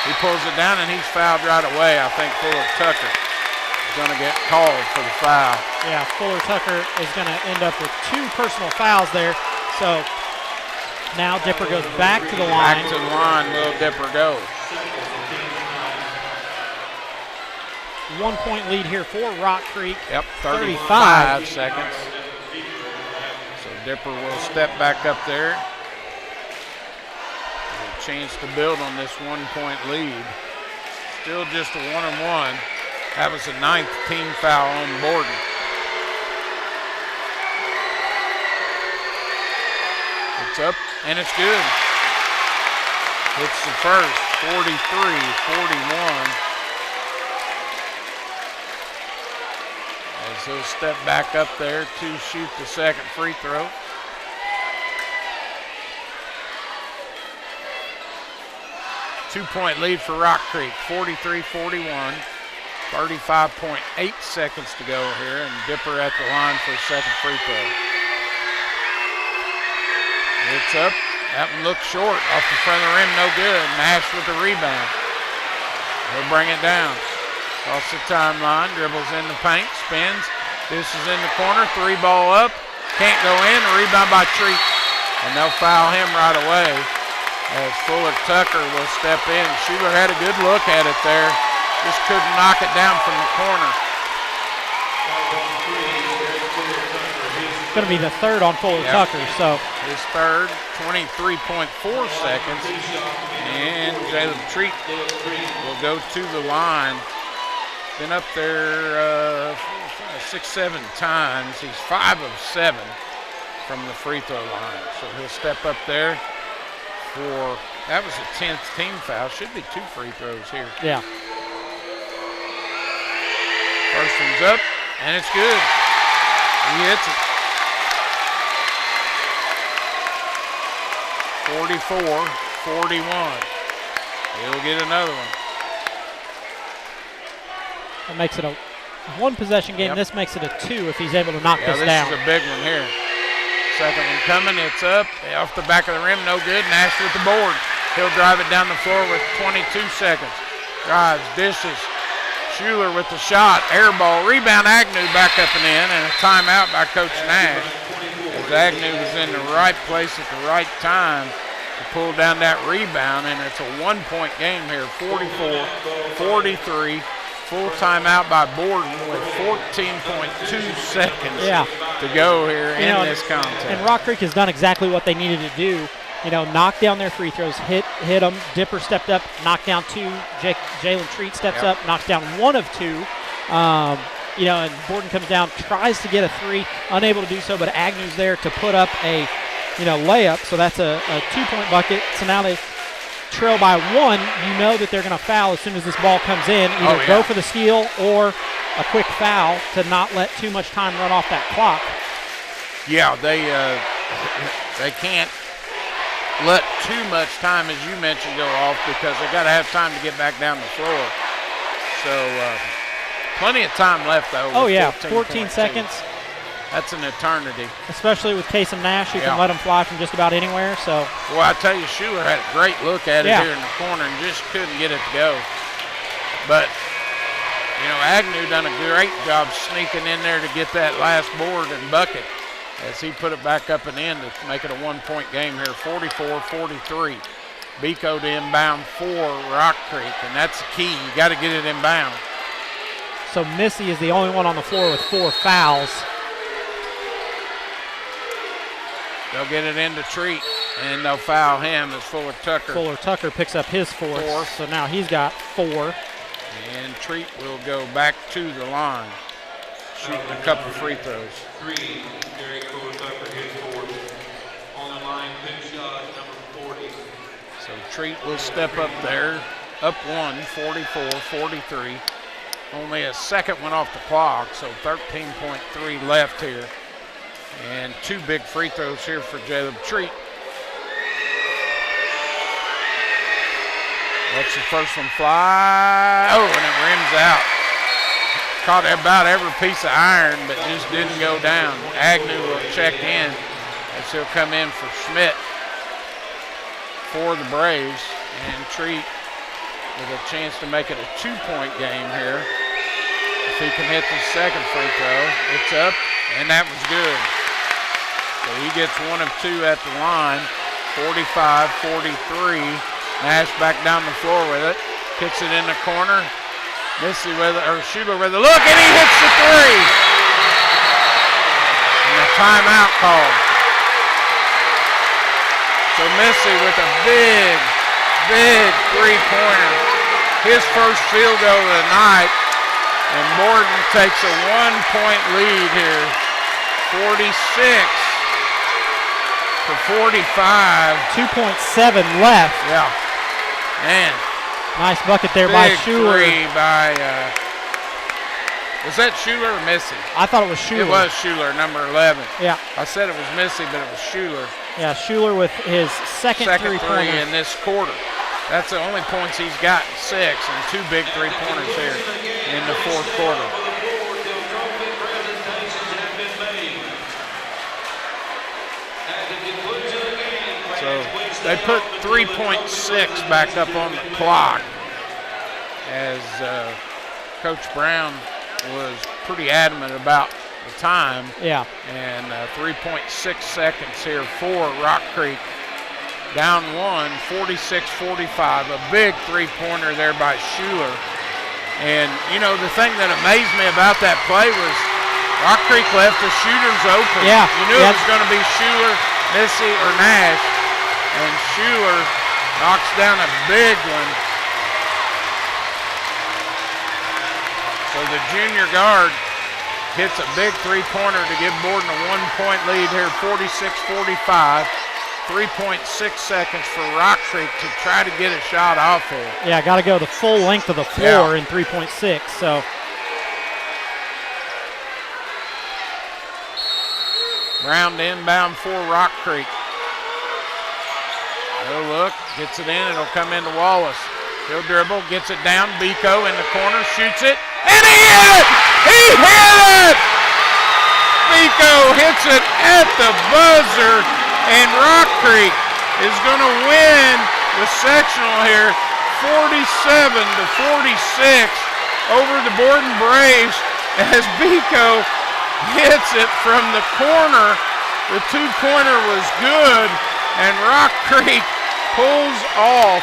He pulls it down, and he's fouled right away. I think Fuller Tucker is going to get called for the foul. Yeah, Fuller Tucker is going to end up with 2 personal fouls there. So now Dipper goes back to the line. Back to the line will Dipper go. 1-point lead here for Rock Creek. Yep, 35 seconds. So Dipper will step back up there. A chance to build on this 1-point lead. Still just a 1-on-1. That was the 9th team foul on Borden. It's up, and it's good. It's the first, 43-41. As he'll step back up there to shoot the second free throw. Two-point lead for Rock Creek, 43-41. 35.8 seconds to go here, and Dipper at the line for a second free throw. It's up. That one looks short. Off the front of the rim, no good. Nash with the rebound. He'll bring it down. Across the timeline, dribbles in the paint, spins. This is in the corner, 3-ball up. Can't go in, rebound by Treat. And they'll foul him right away as Fuller Tucker will step in. Schuler had a good look at it there. Just couldn't knock it down from the corner. Going to be the third on Fuller Tucker. So his third, 23.4 seconds. And Jalen Treat will go to the line. Been up there 6-7 times. He's 5 of 7 from the free throw line. So he'll step up there for, that was the 10th team foul. Should be 2 free throws here. Yeah. First one's up, and it's good. He hits it. 44-41. He'll get another one. That makes it a 1-possession game. Yep. This makes it a 2 if he's able to knock this down. This is a big one here. Second one coming, it's up. Off the back of the rim, no good. Nash with the board. He'll drive it down the floor with 22 seconds. Drives, dishes. Schuler with the shot, air ball, rebound. Agnew back up and in, and a timeout by Coach Nash. As Agnew was in the right place at the right time to pull down that rebound, and it's a 1-point game here, 44-43. Full timeout by Borden with 14.2 seconds to go here in this contest. And Rock Creek has done exactly what they needed to do. Knock down their free throws, hit them. Dipper stepped up, knocked down 2. Jalen Treat steps up, knocks down 1 of 2. And Borden comes down, tries to get a 3, unable to do so, but Agnew's there to put up a, layup. So that's a 2-point bucket. So now they trail by 1. You know that they're going to foul as soon as this ball comes in. Either go for the steal or a quick foul to not let too much time run off that clock. Yeah, they can't let too much time, as you mentioned, go off because they got to have time to get back down the floor. So plenty of time left, though. Oh, yeah, 14 seconds. That's an eternity. Especially with Kasem Nash, who can let them fly from just about anywhere. So, well, I tell you, Schuler had a great look at it here in the corner and just couldn't get it to go. But, Agnew done a great job sneaking in there to get that last board and bucket as he put it back up and in to make it a 1-point game here, 44-43. Bico to inbound for Rock Creek, and that's the key. You got to get it inbound. So Missy is the only one on the floor with 4 fouls. They'll get it into Treat, and they'll foul him as Fuller Tucker. Fuller Tucker picks up his 4th, so now he's got 4. And Treat will go back to the line, shooting a couple free throws. 3, Gary Fuller Tucker his 4th. On the line, good shot, number 40. So Treat will step up there, up 1, 44-43. Only a second went off the clock, so 13.3 left here. And 2 big free throws here for Jalen Treat. Lets the first one fly. Oh, and it rims out. Caught about every piece of iron, but just didn't go down. Agnew will check in as he'll come in for Schmidt for the Braves. And Treat with a chance to make it a 2-point game here. If he can hit the second free throw, it's up, and that was good. So he gets 1 of 2 at the line, 45-43. Nash back down the floor with it, kicks it in the corner. Schuler with a look, and he hits the three. And a timeout call. So Missy with a big three-pointer. His first field goal of the night. And Borden takes a 1-point lead here. 46 to 45. 2.7 left. Yeah. Man. Nice bucket there by Schuler. Big three by, was that Schuler or Missy? I thought it was Schuler. It was Schuler, number 11. Yeah. I said it was Missy, but it was Schuler. Yeah, Schuler with his second three-pointer. Three in this quarter. That's the only points he's gotten, 6, and 2 big three-pointers here in the fourth quarter. So they put 3.6 back up on the clock as Coach Brown was pretty adamant about the time. Yeah. And 3.6 seconds here for Rock Creek. Down 46-45, a big three-pointer there by Schuler. And, you know, the thing that amazed me about that play was Rock Creek left the shooters open. Yeah. You knew it was going to be Schuler, Missy, or Nash. And Schuler knocks down a big one. So the junior guard hits a big three-pointer to give Borden a 1-point lead here, 46-45. 3.6 seconds for Rock Creek to try to get a shot off here. Yeah, got to go the full length of the floor in 3.6. So Brown to inbound for Rock Creek. Oh, look, gets it in. It'll come into Wallace. He'll dribble, gets it down. Biko in the corner, shoots it, and he hit it! He hit it! Biko hits it at the buzzer. And Rock Creek is going to win the sectional here, 47-46 over the Borden Braves as Biko hits it from the corner. The two-pointer was good, and Rock Creek pulls off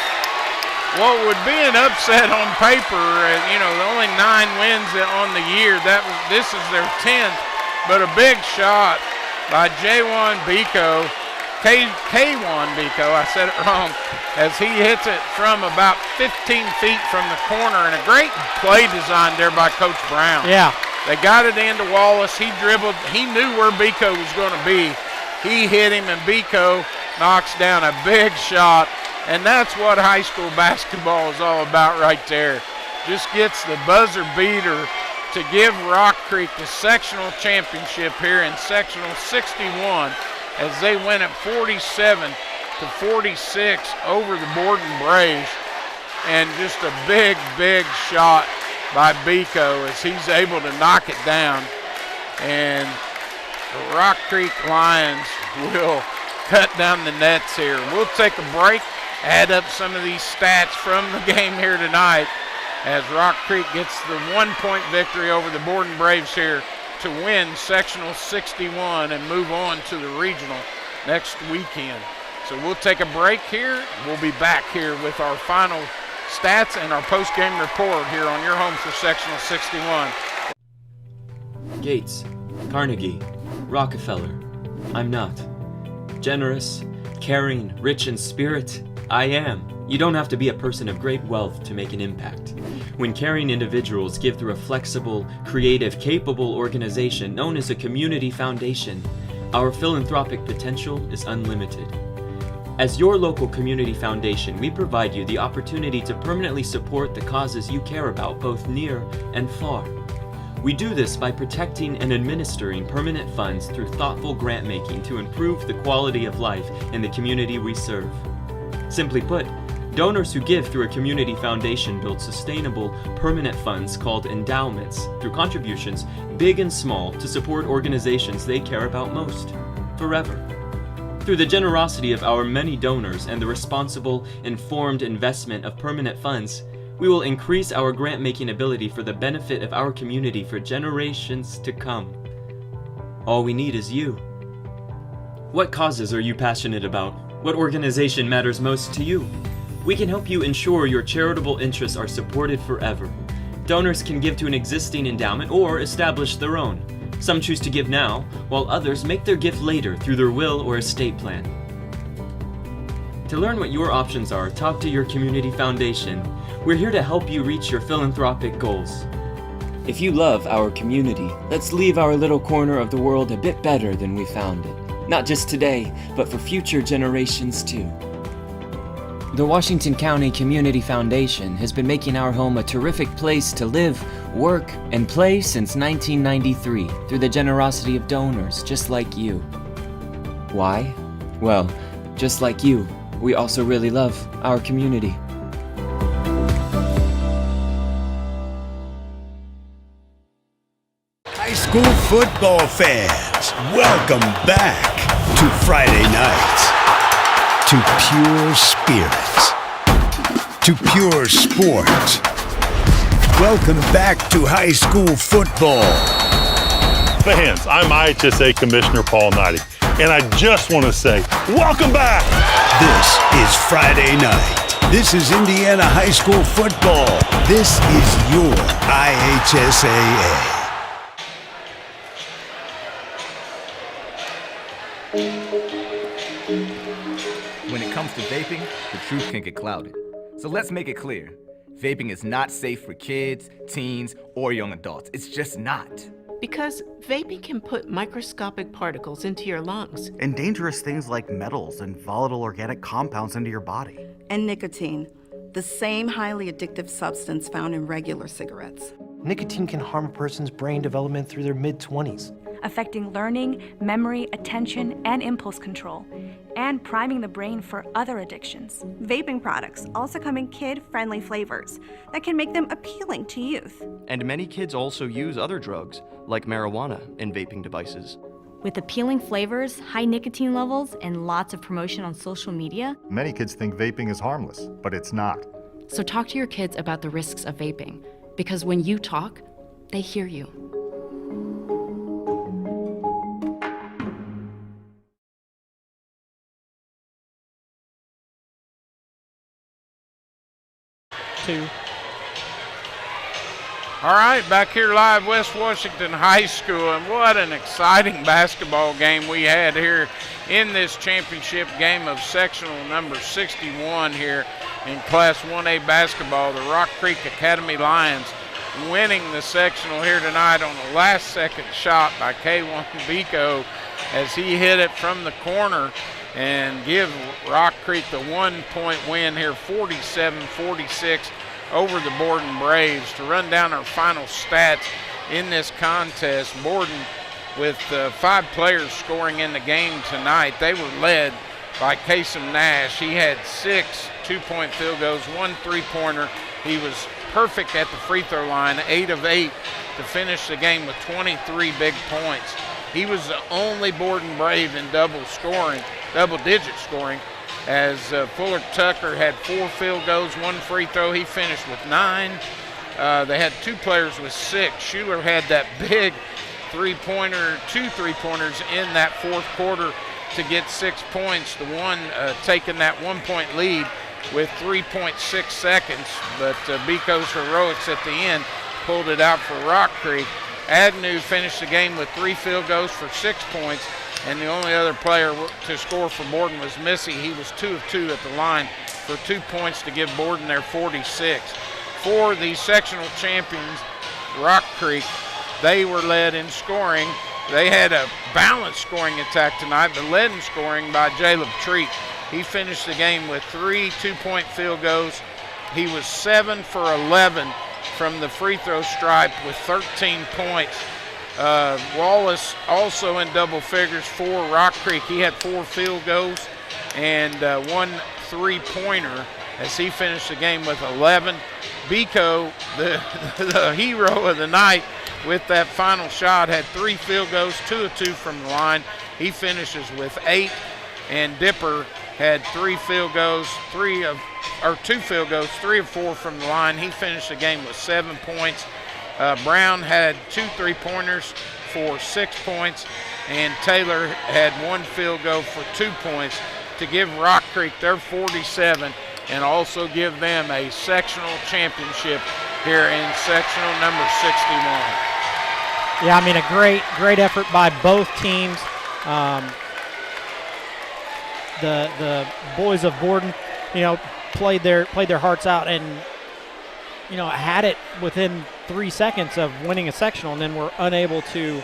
what would be an upset on paper. You know, only 9 wins on the year. This is their 10th, but a big shot by J1 Biko. K1 Biko, I said it wrong, as he hits it from about 15 feet from the corner, and a great play design there by Coach Brown. Yeah. They got it into Wallace. He dribbled. He knew where Biko was going to be. He hit him, and Biko knocks down a big shot, and that's what high school basketball is all about right there. Just gets the buzzer beater to give Rock Creek the sectional championship here in sectional 61. As they win at 47-46 over the Borden Braves. And just a big shot by Biko as he's able to knock it down. And the Rock Creek Lions will cut down the nets here. We'll take a break, add up some of these stats from the game here tonight as Rock Creek gets the 1-point victory over the Borden Braves here to win sectional 61 and move on to the regional next weekend. So we'll take a break here. We'll be back here with our final stats and our post-game report here on your home for sectional 61. Gates, Carnegie, Rockefeller. I'm not. Generous, caring, rich in spirit. I am. You don't have to be a person of great wealth to make an impact. When caring individuals give through a flexible, creative, capable organization known as a community foundation, our philanthropic potential is unlimited. As your local community foundation, we provide you the opportunity to permanently support the causes you care about, both near and far. We do this by protecting and administering permanent funds through thoughtful grant making to improve the quality of life in the community we serve. Simply put, donors who give through a community foundation build sustainable, permanent funds called endowments through contributions, big and small, to support organizations they care about most, forever. Through the generosity of our many donors and the responsible, informed investment of permanent funds, we will increase our grant-making ability for the benefit of our community for generations to come. All we need is you. What causes are you passionate about? What organization matters most to you? We can help you ensure your charitable interests are supported forever. Donors can give to an existing endowment or establish their own. Some choose to give now, while others make their gift later through their will or estate plan. To learn what your options are, talk to your community foundation. We're here to help you reach your philanthropic goals. If you love our community, let's leave our little corner of the world a bit better than we found it. Not just today, but for future generations too. The Washington County Community Foundation has been making our home a terrific place to live, work, and play since 1993 through the generosity of donors just like you. Why? Well, just like you, we also really love our community. High school football fans, welcome back to Friday nights. To pure spirits, to pure sport. Welcome back to high school football. Fans, I'm IHSA Commissioner Paul Knighty, and I just want to say, welcome back! This is Friday night. This is Indiana high school football. This is your IHSAA. When it comes to vaping, the truth can get clouded. So let's make it clear. Vaping is not safe for kids, teens, or young adults. It's just not. Because vaping can put microscopic particles into your lungs. And dangerous things like metals and volatile organic compounds into your body. And nicotine, the same highly addictive substance found in regular cigarettes. Nicotine can harm a person's brain development through their mid-20s, affecting learning, memory, attention, and impulse control, and priming the brain for other addictions. Vaping products also come in kid-friendly flavors that can make them appealing to youth. And many kids also use other drugs, like marijuana, in vaping devices. With appealing flavors, high nicotine levels, and lots of promotion on social media, Many kids think vaping is harmless, but it's not. So talk to your kids about the risks of vaping, because when you talk, they hear you. Two. All right, back here live, West Washington High School, and what an exciting basketball game we had here in this championship game of sectional number 61 here in Class 1A basketball. The Rock Creek Academy Lions winning the sectional here tonight on a last-second shot by K1 Biko as he hit it from the corner and give Rock Creek the 1-point win here, 47-46 over the Borden Braves. To run down our final stats in this contest, Borden with 5 players scoring in the game tonight. They were led by Kasem Nash. He had 6 two-point field goals, 1 three-pointer. He was perfect at the free throw line, 8 of 8 to finish the game with 23 big points. He was the only Borden Brave in double-digit scoring, as Fuller Tucker had 4 field goals, 1 free throw. He finished with 9. They had 2 players with 6. Schuler had that big three-pointer, 2 three-pointers in that fourth quarter to get 6 points. The one taking that 1-point lead with 3.6 seconds, but Biko's heroics at the end pulled it out for Rock Creek. Agnew finished the game with 3 field goals for 6 points, and the only other player to score for Borden was Missy. He was 2 of 2 at the line for 2 points to give Borden their 46. For the sectional champions, Rock Creek, they were led in scoring. They had a balanced scoring attack tonight, but led in scoring by Jaleb Treat. He finished the game with 3 2-point field goals. He was 7 for 11 from the free throw stripe with 13 points. Wallace also in double figures for Rock Creek. He had 4 field goals and 1 three-pointer as he finished the game with 11. Biko, the hero of the night with that final shot, had 3 field goals, 2 of 2 from the line. He finishes with 8. And Dipper had 3 field goals, 2 field goals, 3 of 4 from the line. He finished the game with 7 points. Brown had 2 three-pointers for 6 points, and Taylor had 1 field goal for 2 points to give Rock Creek their 47 and also give them a sectional championship here in sectional number 61. Yeah, I mean, a great effort by both teams. The boys of Borden, played their hearts out and, had it within 3 seconds of winning a sectional, and then were unable to.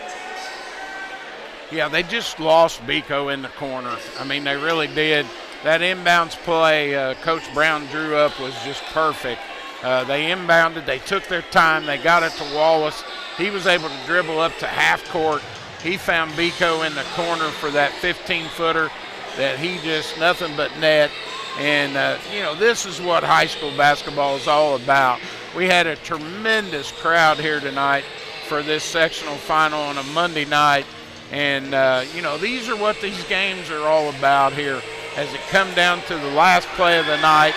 Yeah, they just lost Biko in the corner. I mean, they really did. That inbounds play Coach Brown drew up was just perfect. They inbounded, they took their time, they got it to Wallace. He was able to dribble up to half court. He found Biko in the corner for that 15-footer that he just nothing but net. And, this is what high school basketball is all about. We had a tremendous crowd here tonight for this sectional final on a Monday night. And, these are what these games are all about here as it come down to the last play of the night.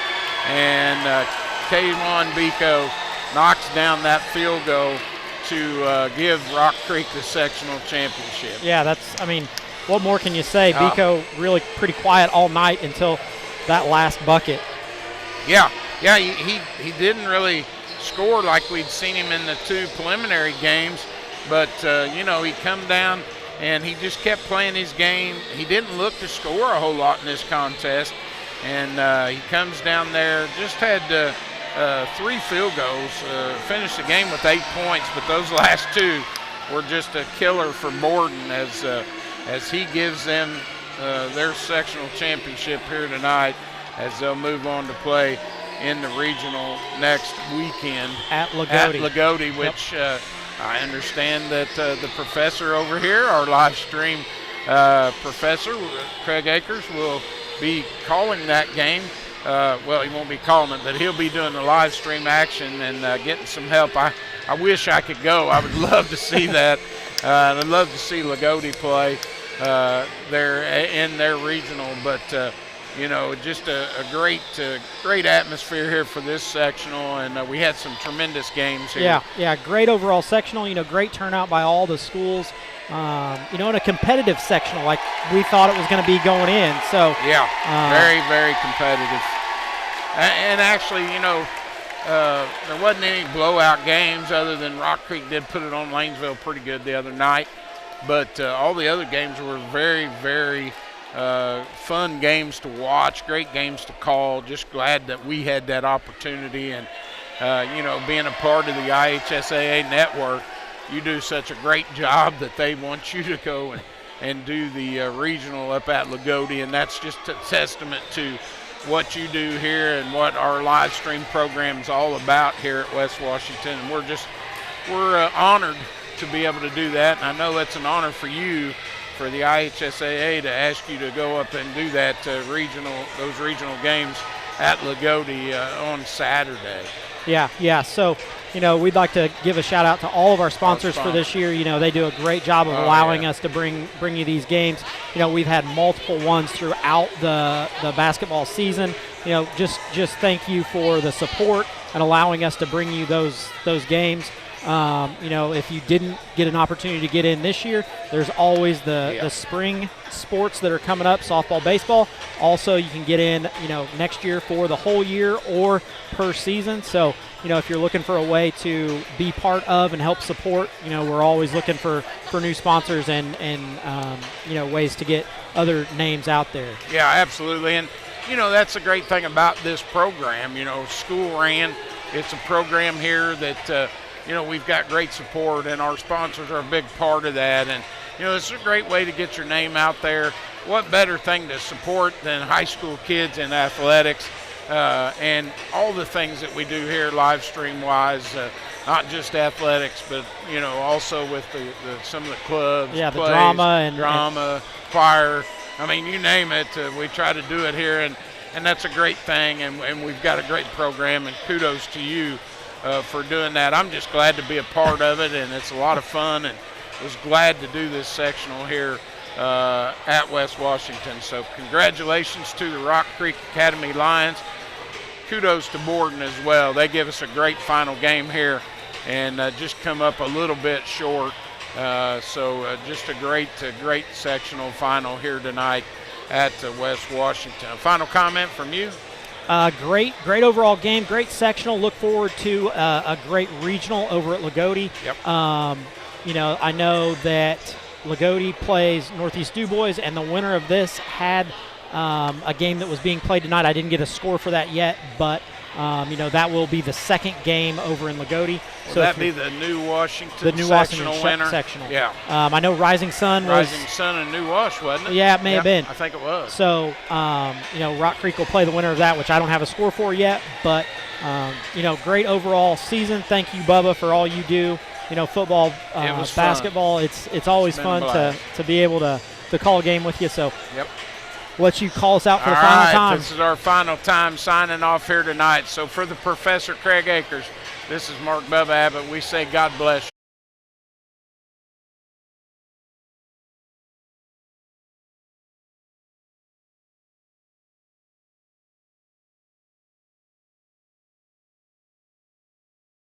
And K1 Biko knocks down that field goal to give Rock Creek the sectional championship. Yeah, what more can you say? Biko really pretty quiet all night until that last bucket. Yeah, he didn't really score like we'd seen him in the 2 preliminary games, but, he come down and he just kept playing his game. He didn't look to score a whole lot in this contest, and he comes down there, just had 3 field goals, finished the game with 8 points, but those last 2 were just a killer for Borden as he gives them their sectional championship here tonight as they'll move on to play in the regional next weekend at Lagodi, which I understand that the professor over here, our live stream professor, Craig Akers, will be calling that game. Well, he won't be calling it, but he'll be doing the live stream action and getting some help. I wish I could go. I would love to see that. I'd love to see Lagodi play there in their regional, but just a great atmosphere here for this sectional, and we had some tremendous games here. Yeah, great overall sectional. Great turnout by all the schools. In a competitive sectional like we thought it was going to be going in. So yeah, very, very competitive. And actually, there wasn't any blowout games other than Rock Creek did put it on Lanesville pretty good the other night. But all the other games were very, very fun games to watch, great games to call. Just glad that we had that opportunity. And, being a part of the IHSAA network, you do such a great job that they want you to go and do the regional up at Lagodi. And that's just a testament to what you do here and what our live stream program is all about here at West Washington. And we're honored to be able to do that. And I know that's an honor for you, for the IHSAA, to ask you to go up and do that those regional games at Lagodi on Saturday. Yeah. So, we'd like to give a shout out to all of our sponsors for this year. They do a great job of allowing us to bring you these games. We've had multiple ones throughout the basketball season. Just thank you for the support and allowing us to bring you those games. If you didn't get an opportunity to get in this year, there's always the spring sports that are coming up, softball, baseball. Also, you can get in, next year for the whole year or per season. So, if you're looking for a way to be part of and help support, we're always looking for new sponsors and ways to get other names out there. Yeah, absolutely. And, that's the great thing about this program. School ran. It's a program here that, we've got great support, and our sponsors are a big part of that. And, it's a great way to get your name out there. What better thing to support than high school kids in athletics and all the things that we do here live stream wise, not just athletics, but, also with some of the clubs. Yeah, plays, the drama, choir. I mean, you name it. We try to do it here, and that's a great thing. And we've got a great program, and kudos to you for doing that. I'm just glad to be a part of it, and it's a lot of fun, and was glad to do this sectional here at West Washington. So congratulations to the Rock Creek Academy Lions. Kudos to Borden as well. They give us a great final game here and just come up a little bit short. So just a great sectional final here tonight at West Washington. A final comment from you? Great overall game, great sectional. Look forward to a great regional over at Lagodi. Yep. I know that Lagodi plays Northeast DuBois, and the winner of this had a game that was being played tonight. I didn't get a score for that yet, but that will be the second game over in Lagodi. Will that be the New Washington the New sectional Washington winner? Sectional. Yeah. I know Rising Sun was. Rising Sun and New Wash, wasn't it? Yeah, it may have been. I think it was. So, Rock Creek will play the winner of that, which I don't have a score for yet. But, great overall season. Thank you, Bubba, for all you do. Football, basketball. Fun. It's always fun to be able to call a game with you. So, yep. Let you call us out for all the final right, time. This is our final time signing off here tonight. So for the Professor Craig Akers, this is Mark Bubba Abbott. We say God bless you.